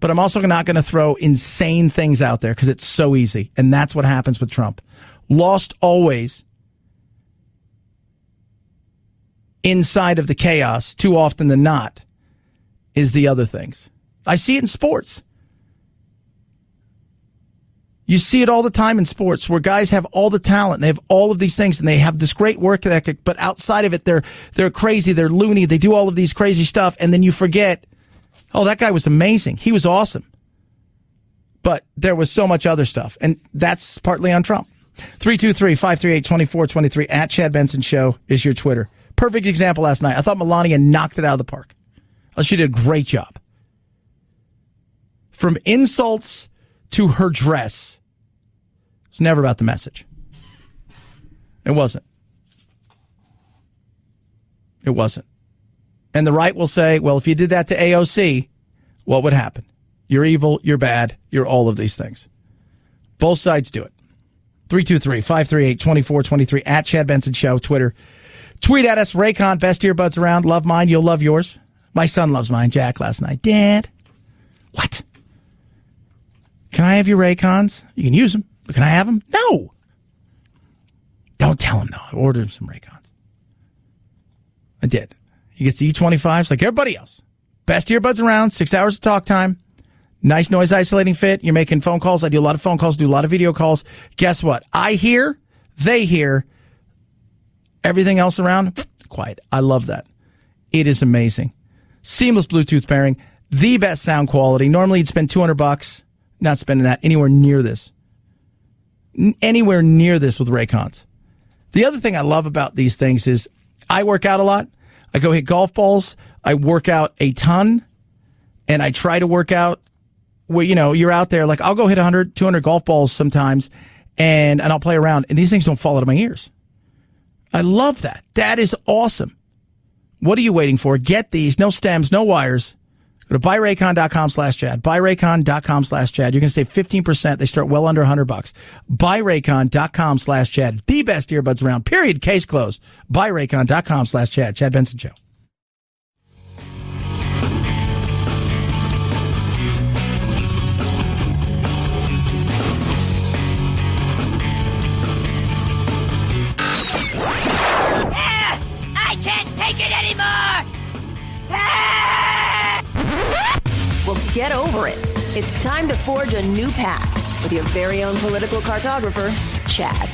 But I'm also not going to throw insane things out there because it's so easy. And that's what happens with Trump. Lost always inside of the chaos, too often than not, is the other things. I see it in sports. You see it all the time in sports where guys have all the talent. They have all of these things and they have this great work ethic. But outside of it, they're crazy. They're loony. They do all of these crazy stuff. And then you forget, oh, that guy was amazing. He was awesome. But there was so much other stuff. And that's partly on Trump. 323-538-2423 at Chad Benson Show is your Twitter. Perfect example last night. I thought Melania knocked it out of the park. She did a great job. From insults to her dress, it's never about the message. It wasn't. It wasn't. And the right will say, well, if you did that to AOC, what would happen? You're evil. You're bad. You're all of these things. Both sides do it. 323-538-2423 at Chad Benson Show, Twitter. Tweet at us, Raycon, best earbuds around. Love mine. You'll love yours. My son loves mine. Jack last night. Dad. What? Can I have your Raycons? You can use them. But can I have them? No. Don't tell him, though. I ordered him some Raycons. I did. He gets the E25s like everybody else. Best earbuds around. 6 hours of talk time. Nice noise isolating fit. You're making phone calls. I do a lot of phone calls, do a lot of video calls. Guess what? I hear, they hear. Everything else around, quiet. I love that. It is amazing. Seamless Bluetooth pairing. The best sound quality. Normally you'd spend $200. Not spending that anywhere near this. Anywhere near this with Raycons. The other thing I love about these things is I work out a lot. I go hit golf balls. I work out a ton. And I try to work out where, you know, you're out there. Like, I'll go hit 100, 200 golf balls sometimes, and I'll play around. And these things don't fall out of my ears. I love that. That is awesome. What are you waiting for? Get these. No stems, no wires. Go to buyraycon.com/Chad. Buyraycon.com/Chad. You're going to save 15%. They start well under $100. Buyraycon.com/Chad. The best earbuds around. Period. Case closed. Buyraycon.com/Chad. Chad Benson Show. I can't take it anymore! Well, get over it. It's time to forge a new path with your very own political cartographer, Chad.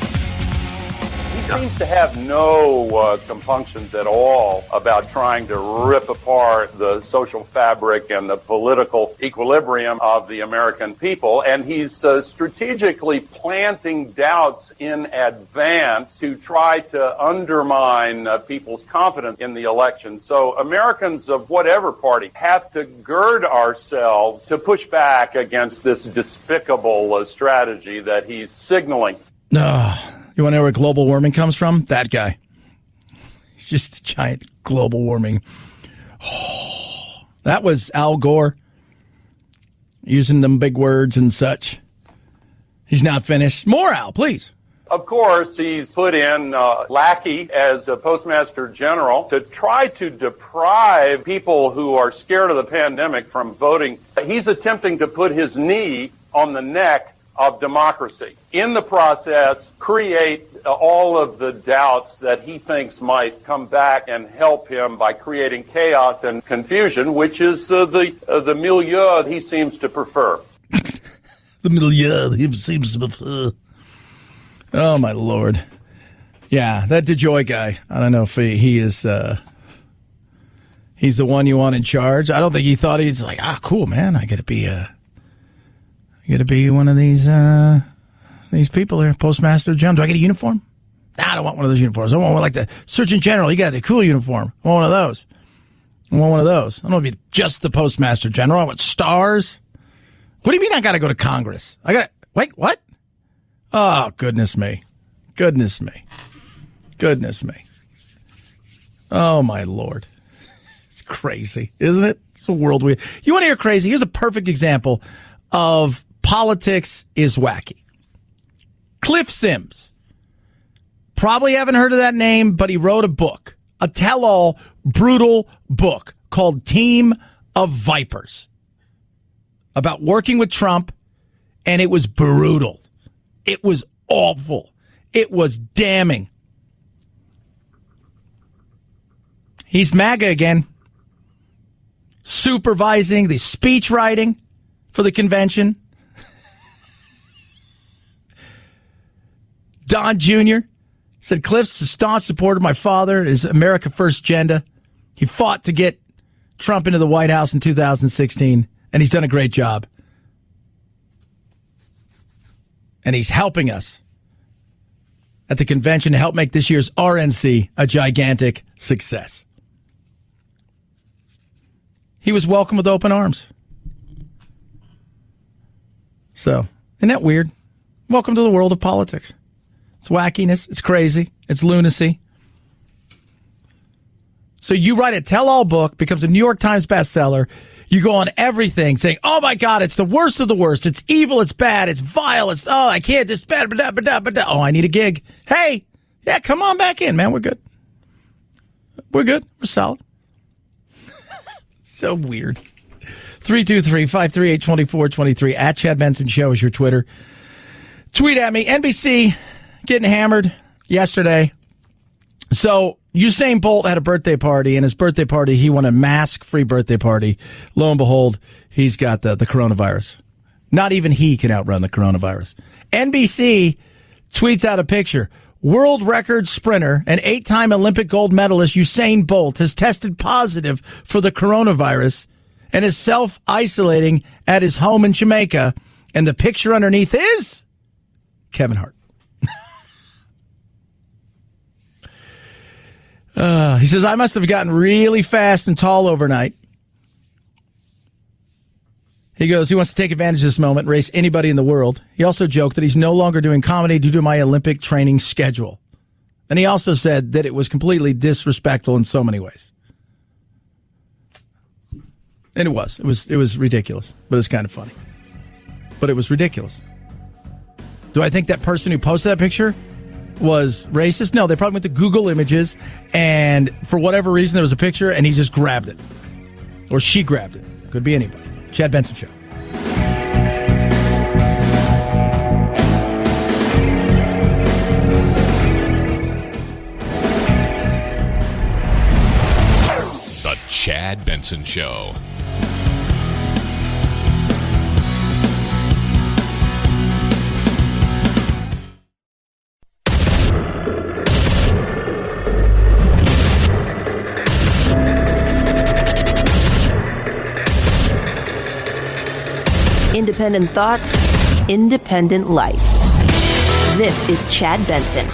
He seems to have no compunctions at all about trying to rip apart the social fabric and the political equilibrium of the American people. And he's strategically planting doubts in advance to try to undermine people's confidence in the election. So Americans of whatever party have to gird ourselves to push back against this despicable strategy that he's signaling. You want to know where global warming comes from? That guy. He's just a giant global warming. That was Al Gore using them big words and such. He's not finished. More Al, please. Of course, he's put in Lackey as a Postmaster General to try to deprive people who are scared of the pandemic from voting. He's attempting to put his knee on the neck of democracy. In the process, create all of the doubts that he thinks might come back and help him by creating chaos and confusion, which is the milieu he seems to prefer. The milieu he seems to prefer. Oh, my Lord. Yeah, that DeJoy guy, I don't know if he is... he's the one you want in charge. I don't think he thought he's like, cool, man, I got to be one of these people here, Postmaster General. Do I get a uniform? Nah, I don't want one of those uniforms. I want one like the Surgeon General. You got a cool uniform. I want one of those. I don't want to be just the Postmaster General. I want stars. What do you mean I got to go to Congress? Wait, what? Oh, goodness me. Oh, my Lord. It's crazy, isn't it? It's a world you want to hear crazy? Here's a perfect example of politics is wacky. Cliff Sims. Probably haven't heard of that name, but he wrote a book, a tell-all, brutal book called Team of Vipers about working with Trump, and it was brutal. It was awful. It was damning. He's MAGA again, supervising the speech writing for the convention. Don Jr. said Cliff's a staunch supporter of my father and his America First agenda. He fought to get Trump into the White House in 2016, and he's done a great job. And he's helping us at the convention to help make this year's RNC a gigantic success. He was welcomed with open arms. So, isn't that weird? Welcome to the world of politics. It's wackiness. It's crazy. It's lunacy. So you write a tell-all book, becomes a New York Times bestseller. You go on everything saying, oh, my God, it's the worst of the worst. It's evil. It's bad. It's vile. It's, oh, I can't. This bad. Oh, I need a gig. Hey, yeah, come on back in, man. We're good. We're good. We're solid. So weird. 323-538-2423. At Chad Benson Show is your Twitter. Tweet at me. NBC getting hammered yesterday. So Usain Bolt had a birthday party, and his birthday party, he won a mask-free birthday party. Lo and behold, he's got the coronavirus. Not even he can outrun the coronavirus. NBC tweets out a picture. World record sprinter and 8-time Olympic gold medalist Usain Bolt has tested positive for the coronavirus and is self-isolating at his home in Jamaica. And the picture underneath is Kevin Hart. He says, I must have gotten really fast and tall overnight. He goes, he wants to take advantage of this moment, race anybody in the world. He also joked that he's no longer doing comedy due to my Olympic training schedule. And he also said that it was completely disrespectful in so many ways. And it was ridiculous, but it's kind of funny. But it was ridiculous. Do I think that person who posted that picture was racist? No, they probably went to Google Images, and for whatever reason, there was a picture, and he just grabbed it. Or she grabbed it. Could be anybody. Chad Benson Show. The Chad Benson Show. Independent thoughts, independent life. This is Chad Benson.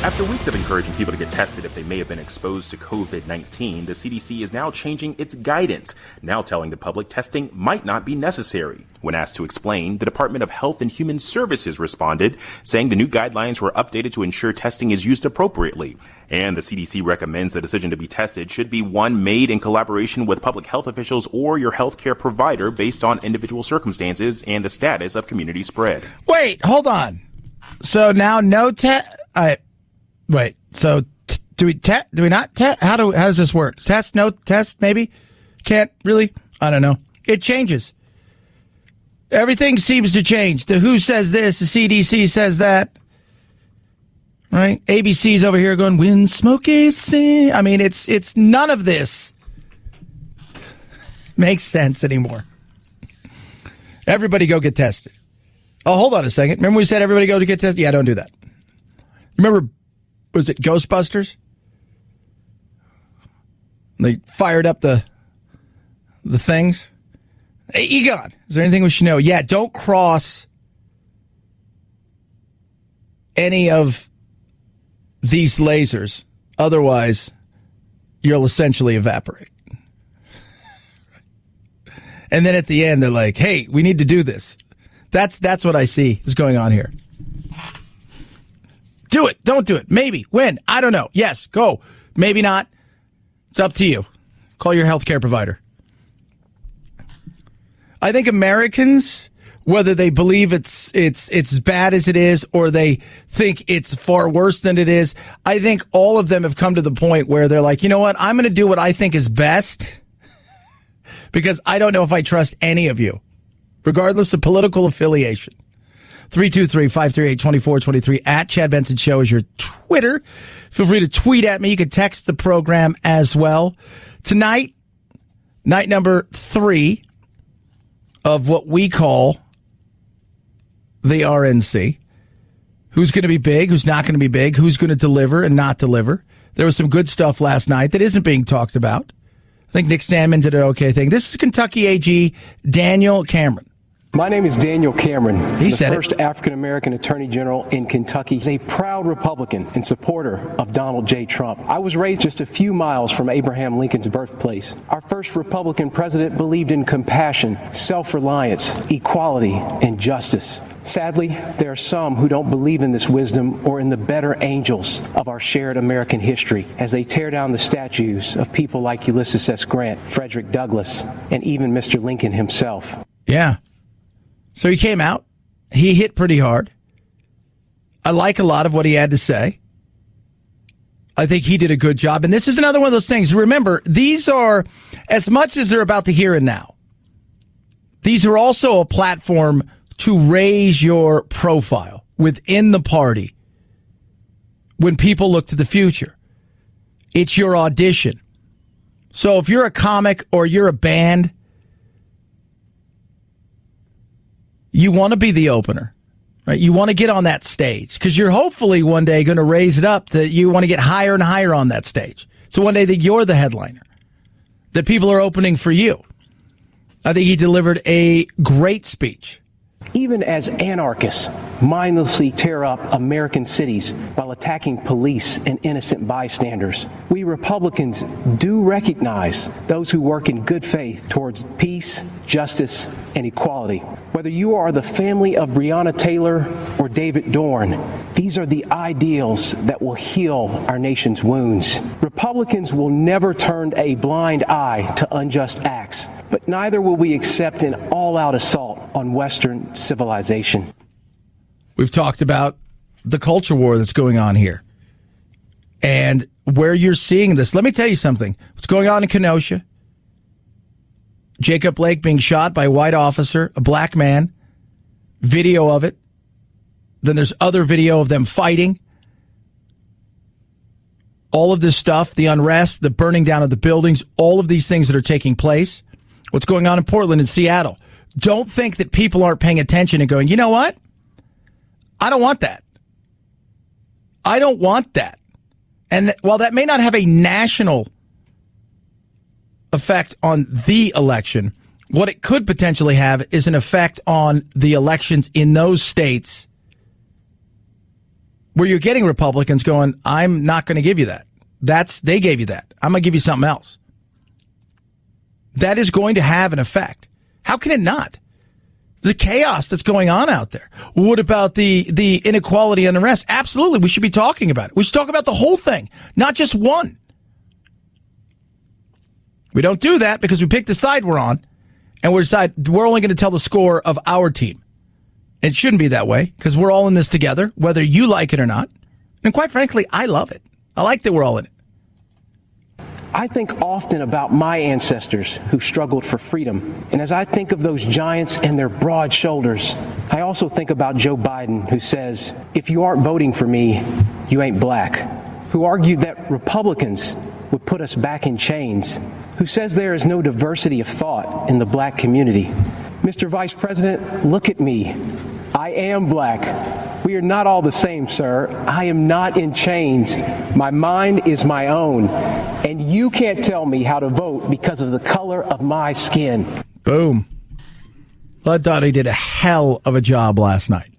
After weeks of encouraging people to get tested if they may have been exposed to COVID-19, the CDC is now changing its guidance, now telling the public testing might not be necessary. When asked to explain, the Department of Health and Human Services responded, saying the new guidelines were updated to ensure testing is used appropriately. And the CDC recommends the decision to be tested should be one made in collaboration with public health officials or your healthcare provider based on individual circumstances and the status of community spread. Wait, hold on. So now no test. Wait. So do we not test? How does this work? Test? No test? Maybe? Can't really? I don't know. It changes. Everything seems to change. The WHO says this. The CDC says that. Right? ABC's over here going, when smoke is sin. I mean, it's none of this makes sense anymore. Everybody go get tested. Oh, hold on a second. Remember we said everybody go to get tested? Yeah, don't do that. Remember, was it Ghostbusters? They fired up the things. Hey, Egon, is there anything we should know? Yeah, don't cross any of these lasers. Otherwise, you'll essentially evaporate. And then at the end, they're like, hey, we need to do this. That's what I see is going on here. Do it. Don't do it. Maybe. When? I don't know. Yes. Go. Maybe not. It's up to you. Call your healthcare provider. I think Americans, whether they believe it's as bad as it is or they think it's far worse than it is, I think all of them have come to the point where they're like, you know what? I'm going to do what I think is best because I don't know if I trust any of you, regardless of political affiliation. 323-538-2423 at Chad Benson Show is your Twitter. Feel free to tweet at me. You can text the program as well. Tonight, night number 3 of what we call the RNC. Who's going to be big? Who's not going to be big? Who's going to deliver and not deliver? There was some good stuff last night that isn't being talked about. I think Nick Sandman did an okay thing. This is Kentucky AG Daniel Cameron. My name is Daniel Cameron. He the said first African-American Attorney General in Kentucky. He's a proud Republican and supporter of Donald J. Trump. I was raised just a few miles from Abraham Lincoln's birthplace. Our first Republican president believed in compassion, self-reliance, equality, and justice. Sadly, there are some who don't believe in this wisdom or in the better angels of our shared American history as they tear down the statues of people like Ulysses S. Grant, Frederick Douglass, and even Mr. Lincoln himself. Yeah. So he came out. He hit pretty hard. I like a lot of what he had to say. I think he did a good job. And this is another one of those things. Remember, these are, as much as they're about the here and now, these are also a platform to raise your profile within the party when people look to the future. It's your audition. So if you're a comic or you're a band, you want to be the opener, right? You want to get on that stage because you're hopefully one day going to raise it up to you want to get higher and higher on that stage. So one day that you're the headliner, that people are opening for you. I think he delivered a great speech. Even as anarchists mindlessly tear up American cities while attacking police and innocent bystanders, we Republicans do recognize those who work in good faith towards peace, justice, and equality. Whether you are the family of Breonna Taylor or David Dorn, these are the ideals that will heal our nation's wounds. Republicans will never turn a blind eye to unjust acts, but neither will we accept an all-out assault on Western civilization. We've talked about the culture war that's going on here and where you're seeing this. Let me tell you something. What's going on in Kenosha? Jacob Blake being shot by a white officer, a black man, video of it. Then there's other video of them fighting. All of this stuff, the unrest, the burning down of the buildings, all of these things that are taking place. What's going on in Portland and Seattle. Don't think that people aren't paying attention and going, you know what? I don't want that. I don't want that. And while that may not have a national effect on the election, what it could potentially have is an effect on the elections in those states where you're getting Republicans going, I'm not going to give you that. They gave you that. I'm going to give you something else. That is going to have an effect. How can it not? The chaos that's going on out there. What about the inequality and unrest? Absolutely, we should be talking about it. We should talk about the whole thing, not just one. We don't do that because we pick the side we're on, and we're only going to tell the score of our team. It shouldn't be that way because we're all in this together, whether you like it or not. And quite frankly, I love it. I like that we're all in it. I think often about my ancestors who struggled for freedom. And as I think of those giants and their broad shoulders, I also think about Joe Biden, who says, if you aren't voting for me, you ain't black, who argued that Republicans would put us back in chains, who says there is no diversity of thought in the black community. Mr. Vice President, look at me. I am black. We are not all the same, sir. I am not in chains. My mind is my own. And you can't tell me how to vote because of the color of my skin. Boom. Well, I thought he did a hell of a job last night.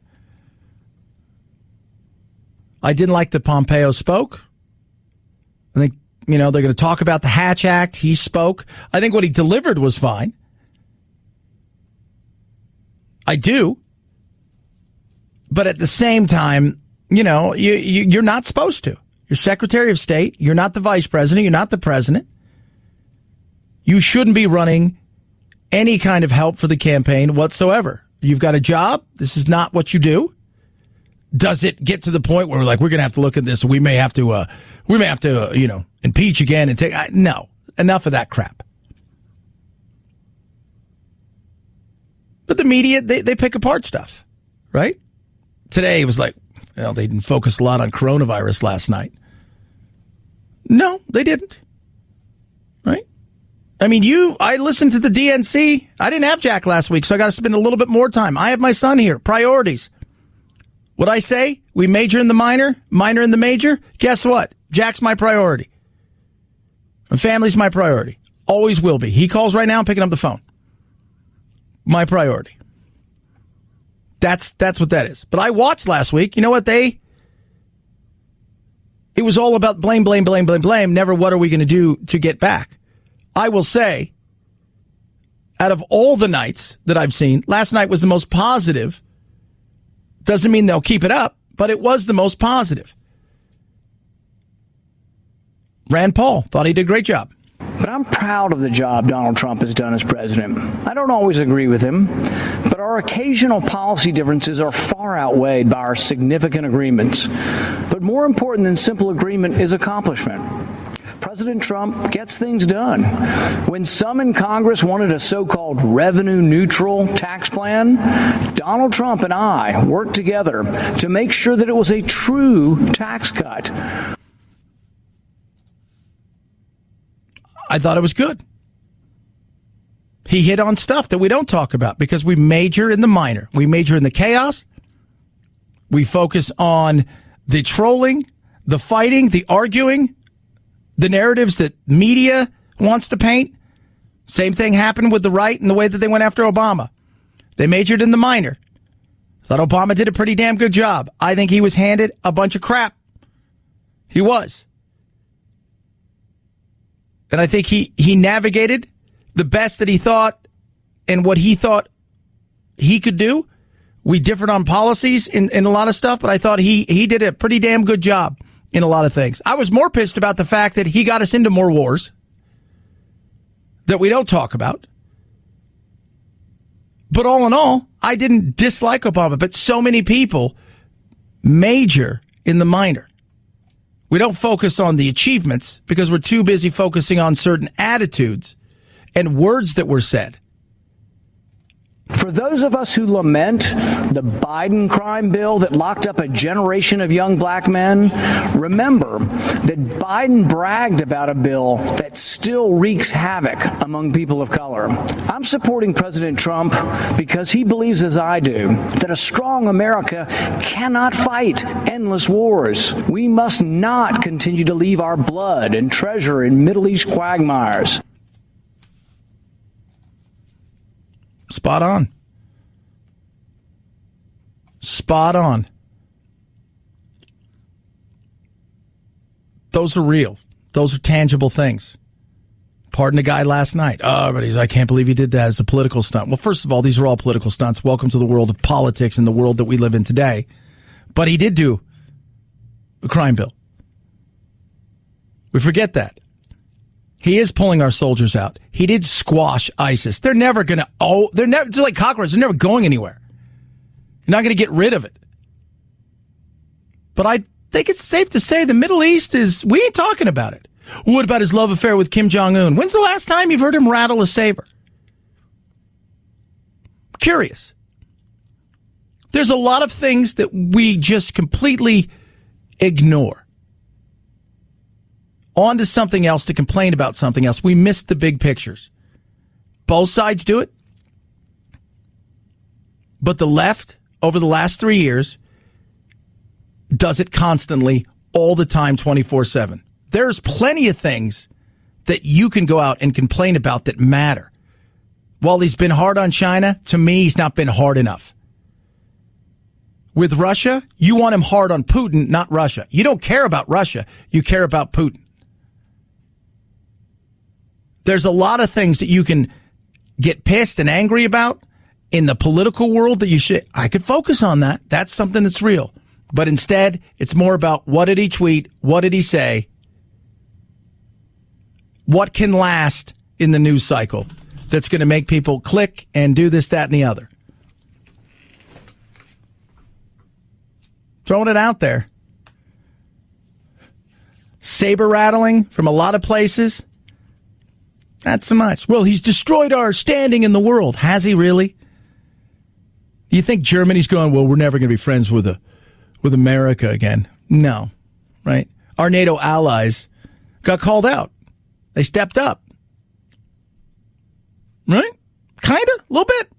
I didn't like that Pompeo spoke. I think, they're going to talk about the Hatch Act. He spoke. I think what he delivered was fine. I do. But at the same time, you're not supposed to. You're Secretary of State. You're not the Vice President. You're not the President. You shouldn't be running any kind of help for the campaign whatsoever. You've got a job. This is not what you do. Does it get to the point where we're going to have to look at this? We may have to, impeach again and take. No, enough of that crap. But the media, they pick apart stuff, right? Today it was like, they didn't focus a lot on coronavirus last night. No, they didn't. Right? I mean, I listened to the DNC. I didn't have Jack last week, so I got to spend a little bit more time. I have my son here. Priorities. What'd I say? We major in the minor, minor in the major. Guess what? Jack's my priority. My family's my priority. Always will be. He calls right now. I'm picking up the phone. My priority. That's what that is. But I watched last week. You know what it was all about blame, never what are we going to do to get back. I will say, out of all the nights that I've seen, last night was the most positive. Doesn't mean they'll keep it up, but it was the most positive. Rand Paul thought he did a great job. But I'm proud of the job Donald Trump has done as president. I don't always agree with him, but our occasional policy differences are far outweighed by our significant agreements. But more important than simple agreement is accomplishment. President Trump gets things done. When some in Congress wanted a so-called revenue-neutral tax plan, Donald Trump and I worked together to make sure that it was a true tax cut. I thought it was good. He hit on stuff that we don't talk about because we major in the minor. We major in the chaos. We focus on the trolling, the fighting, the arguing, the narratives that media wants to paint. Same thing happened with the right and the way that they went after Obama. They majored in the minor. Thought Obama did a pretty damn good job. I think he was handed a bunch of crap. He was. And I think he navigated the best that he thought and what he thought he could do. We differed on policies in a lot of stuff, but I thought he did a pretty damn good job in a lot of things. I was more pissed about the fact that he got us into more wars that we don't talk about. But all in all, I didn't dislike Obama, but so many people major in the minor. We don't focus on the achievements because we're too busy focusing on certain attitudes and words that were said. For those of us who lament the Biden crime bill that locked up a generation of young black men, remember that Biden bragged about a bill that still wreaks havoc among people of color. I'm supporting President Trump because he believes, as I do, that a strong America cannot fight endless wars. We must not continue to leave our blood and treasure in Middle East quagmires. Spot on. Spot on. Those are real. Those are tangible things. Pardon the guy last night. Oh, but I can't believe he did that as a political stunt. Well, first of all, these are all political stunts. Welcome to the world of politics and the world that we live in today. But he did do a crime bill. We forget that. He is pulling our soldiers out. He did squash ISIS. They're never going to, they're never, just like cockroaches, they're never going anywhere. You're not going to get rid of it. But I think it's safe to say the Middle East we ain't talking about it. What about his love affair with Kim Jong-un? When's the last time you've heard him rattle a saber? Curious. There's a lot of things that we just completely ignore. On to something else to complain about something else. We missed the big pictures. Both sides do it. But the left, over the last 3 years, does it constantly, all the time, 24/7. There's plenty of things that you can go out and complain about that matter. While he's been hard on China, to me, he's not been hard enough. With Russia, you want him hard on Putin, not Russia. You don't care about Russia. You care about Putin. There's a lot of things that you can get pissed and angry about in the political world that I could focus on that. That's something that's real. But instead, it's more about what did he tweet? What did he say? What can last in the news cycle that's going to make people click and do this, that, and the other? Throwing it out there. Saber rattling from a lot of places. Not so much. Well, he's destroyed our standing in the world. Has he really? Do you think Germany's going, well, we're never going to be friends with America again? No, right? Our NATO allies got called out. They stepped up. Right? Kind of, a little bit.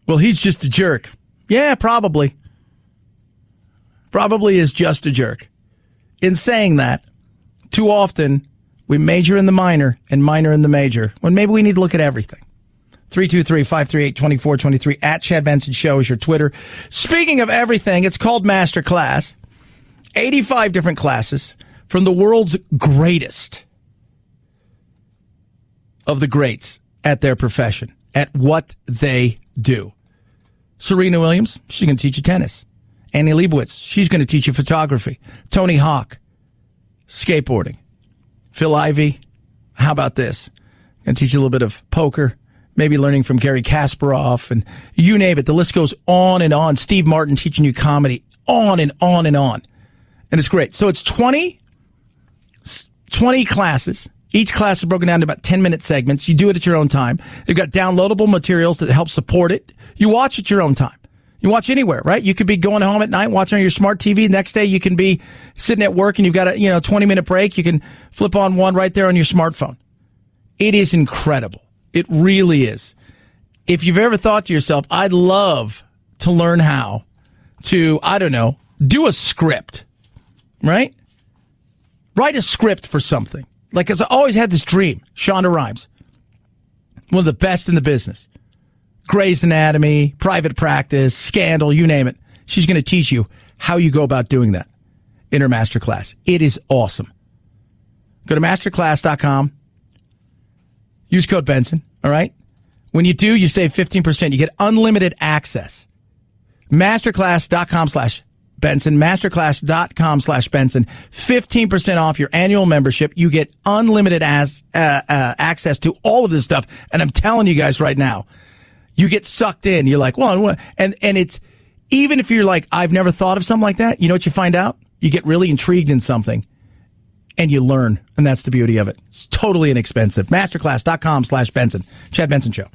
Well, he's just a jerk. Yeah, probably. Probably is just a jerk. In saying that, too often we major in the minor and minor in the major, when maybe we need to look at everything. 323-538-2423. At Chad Benson Show is your Twitter. Speaking of everything, it's called Master Class. 85 different classes from the world's greatest of the greats at their profession, at what they do. Serena Williams, she's going to teach you tennis. Annie Leibovitz, she's going to teach you photography. Tony Hawk, skateboarding. Phil Ivey, how about this? Going to teach you a little bit of poker, maybe learning from Gary Kasparov, and you name it. The list goes on and on. Steve Martin teaching you comedy, on and on and on. And it's great. So it's 20 classes. Each class is broken down to about 10-minute segments. You do it at your own time. They've got downloadable materials that help support it. You watch at your own time. You watch anywhere, right? You could be going home at night, watching on your smart TV. Next day, you can be sitting at work and you've got a 20-minute break. You can flip on one right there on your smartphone. It is incredible. It really is. If you've ever thought to yourself, I'd love to learn how to, do a script, right? Write a script for something. Like, because I always had this dream. Shonda Rhimes, one of the best in the business. Grey's Anatomy, Private Practice, Scandal, you name it. She's going to teach you how you go about doing that in her masterclass. It is awesome. Go to masterclass.com. Use code Benson, all right? When you do, you save 15%. You get unlimited access. Masterclass.com/Benson. Masterclass.com/Benson. 15% off your annual membership. You get unlimited access to all of this stuff. And I'm telling you guys right now, you get sucked in. You're like, well, what? And it's, even if you're like, I've never thought of something like that, you know what you find out? You get really intrigued in something and you learn. And that's the beauty of it. It's totally inexpensive. Masterclass.com/Benson. Chad Benson Show.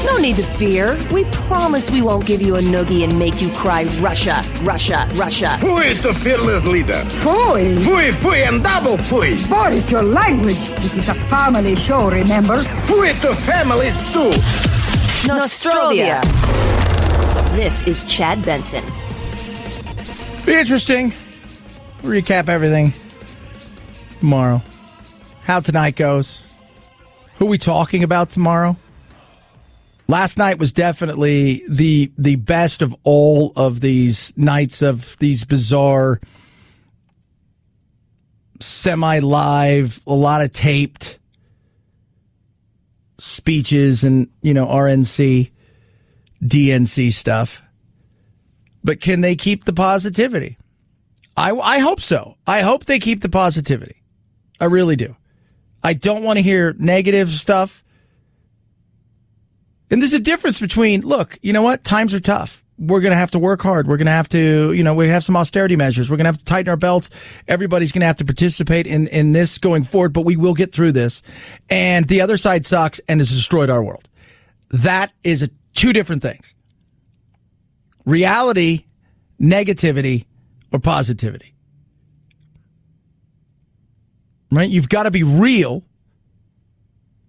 No need to fear. We promise we won't give you a noogie and make you cry Russia, Russia, Russia. Who is the fearless leader? Fui. Fui, fui, and double fui. What is your language? This is a family show, remember? Fui to families too. Nostrovia. This is Chad Benson. Be interesting. Recap everything tomorrow. How tonight goes. Who are we talking about tomorrow? Last night was definitely the best of all of these nights of these bizarre, semi-live, a lot of taped speeches and, RNC, DNC stuff. But can they keep the positivity? I hope so. I hope they keep the positivity. I really do. I don't want to hear negative stuff. And there's a difference between, look, you know what? Times are tough. We're going to have to work hard. We're going to have to, we have some austerity measures. We're going to have to tighten our belts. Everybody's going to have to participate in this going forward, but we will get through this. And the other side sucks and has destroyed our world. That is two different things. Reality, negativity, or positivity. Right? You've got to be real.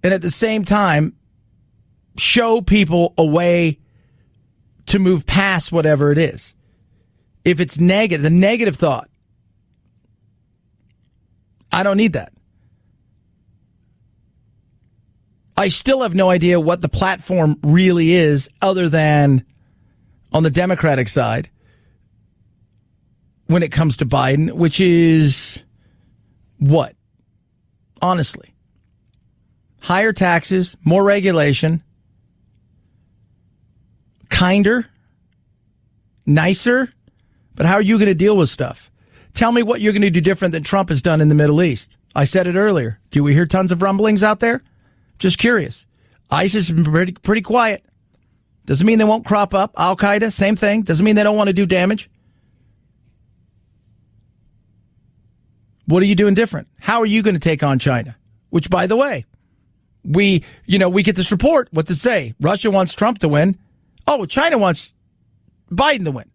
And at the same time, show people a way to move past whatever it is. If it's negative, the negative thought, I don't need that. I still have no idea what the platform really is other than on the Democratic side when it comes to Biden, which is what? Honestly. Higher taxes, more regulation, kinder, nicer, but how are you going to deal with stuff? Tell me what you're going to do different than Trump has done in the Middle East. I said it earlier. Do we hear tons of rumblings out there? Just curious. ISIS has been pretty quiet. Doesn't mean they won't crop up. Al-Qaeda, same thing. Doesn't mean they don't want to do damage. What are you doing different? How are you going to take on China? Which, by the way, we get this report. What's it say? Russia wants Trump to win. Oh, China wants Biden to win.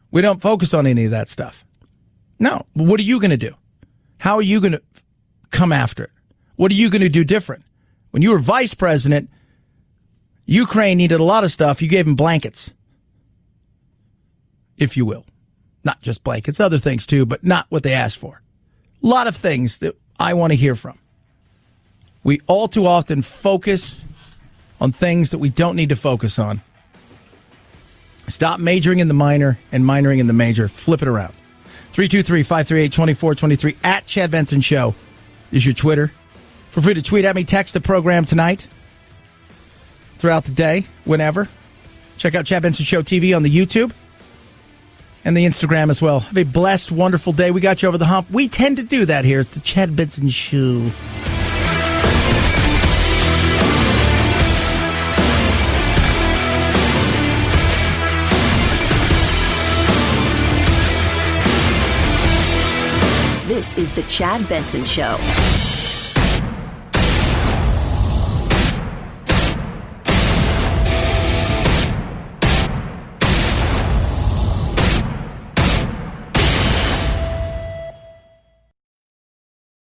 We don't focus on any of that stuff. No. What are you going to do? How are you going to come after it? What are you going to do different? When you were vice president, Ukraine needed a lot of stuff. You gave them blankets, if you will. Not just blankets, other things too, but not what they asked for. A lot of things that I want to hear from. We all too often focus on things that we don't need to focus on. Stop majoring in the minor and minoring in the major. Flip it around. 323-538-2423 at Chad Benson Show is your Twitter. Feel free to tweet at me, text the program tonight, throughout the day, whenever. Check out Chad Benson Show TV on the YouTube and the Instagram as well. Have a blessed, wonderful day. We got you over the hump. We tend to do that here. It's the Chad Benson Show. This is the Chad Benson Show.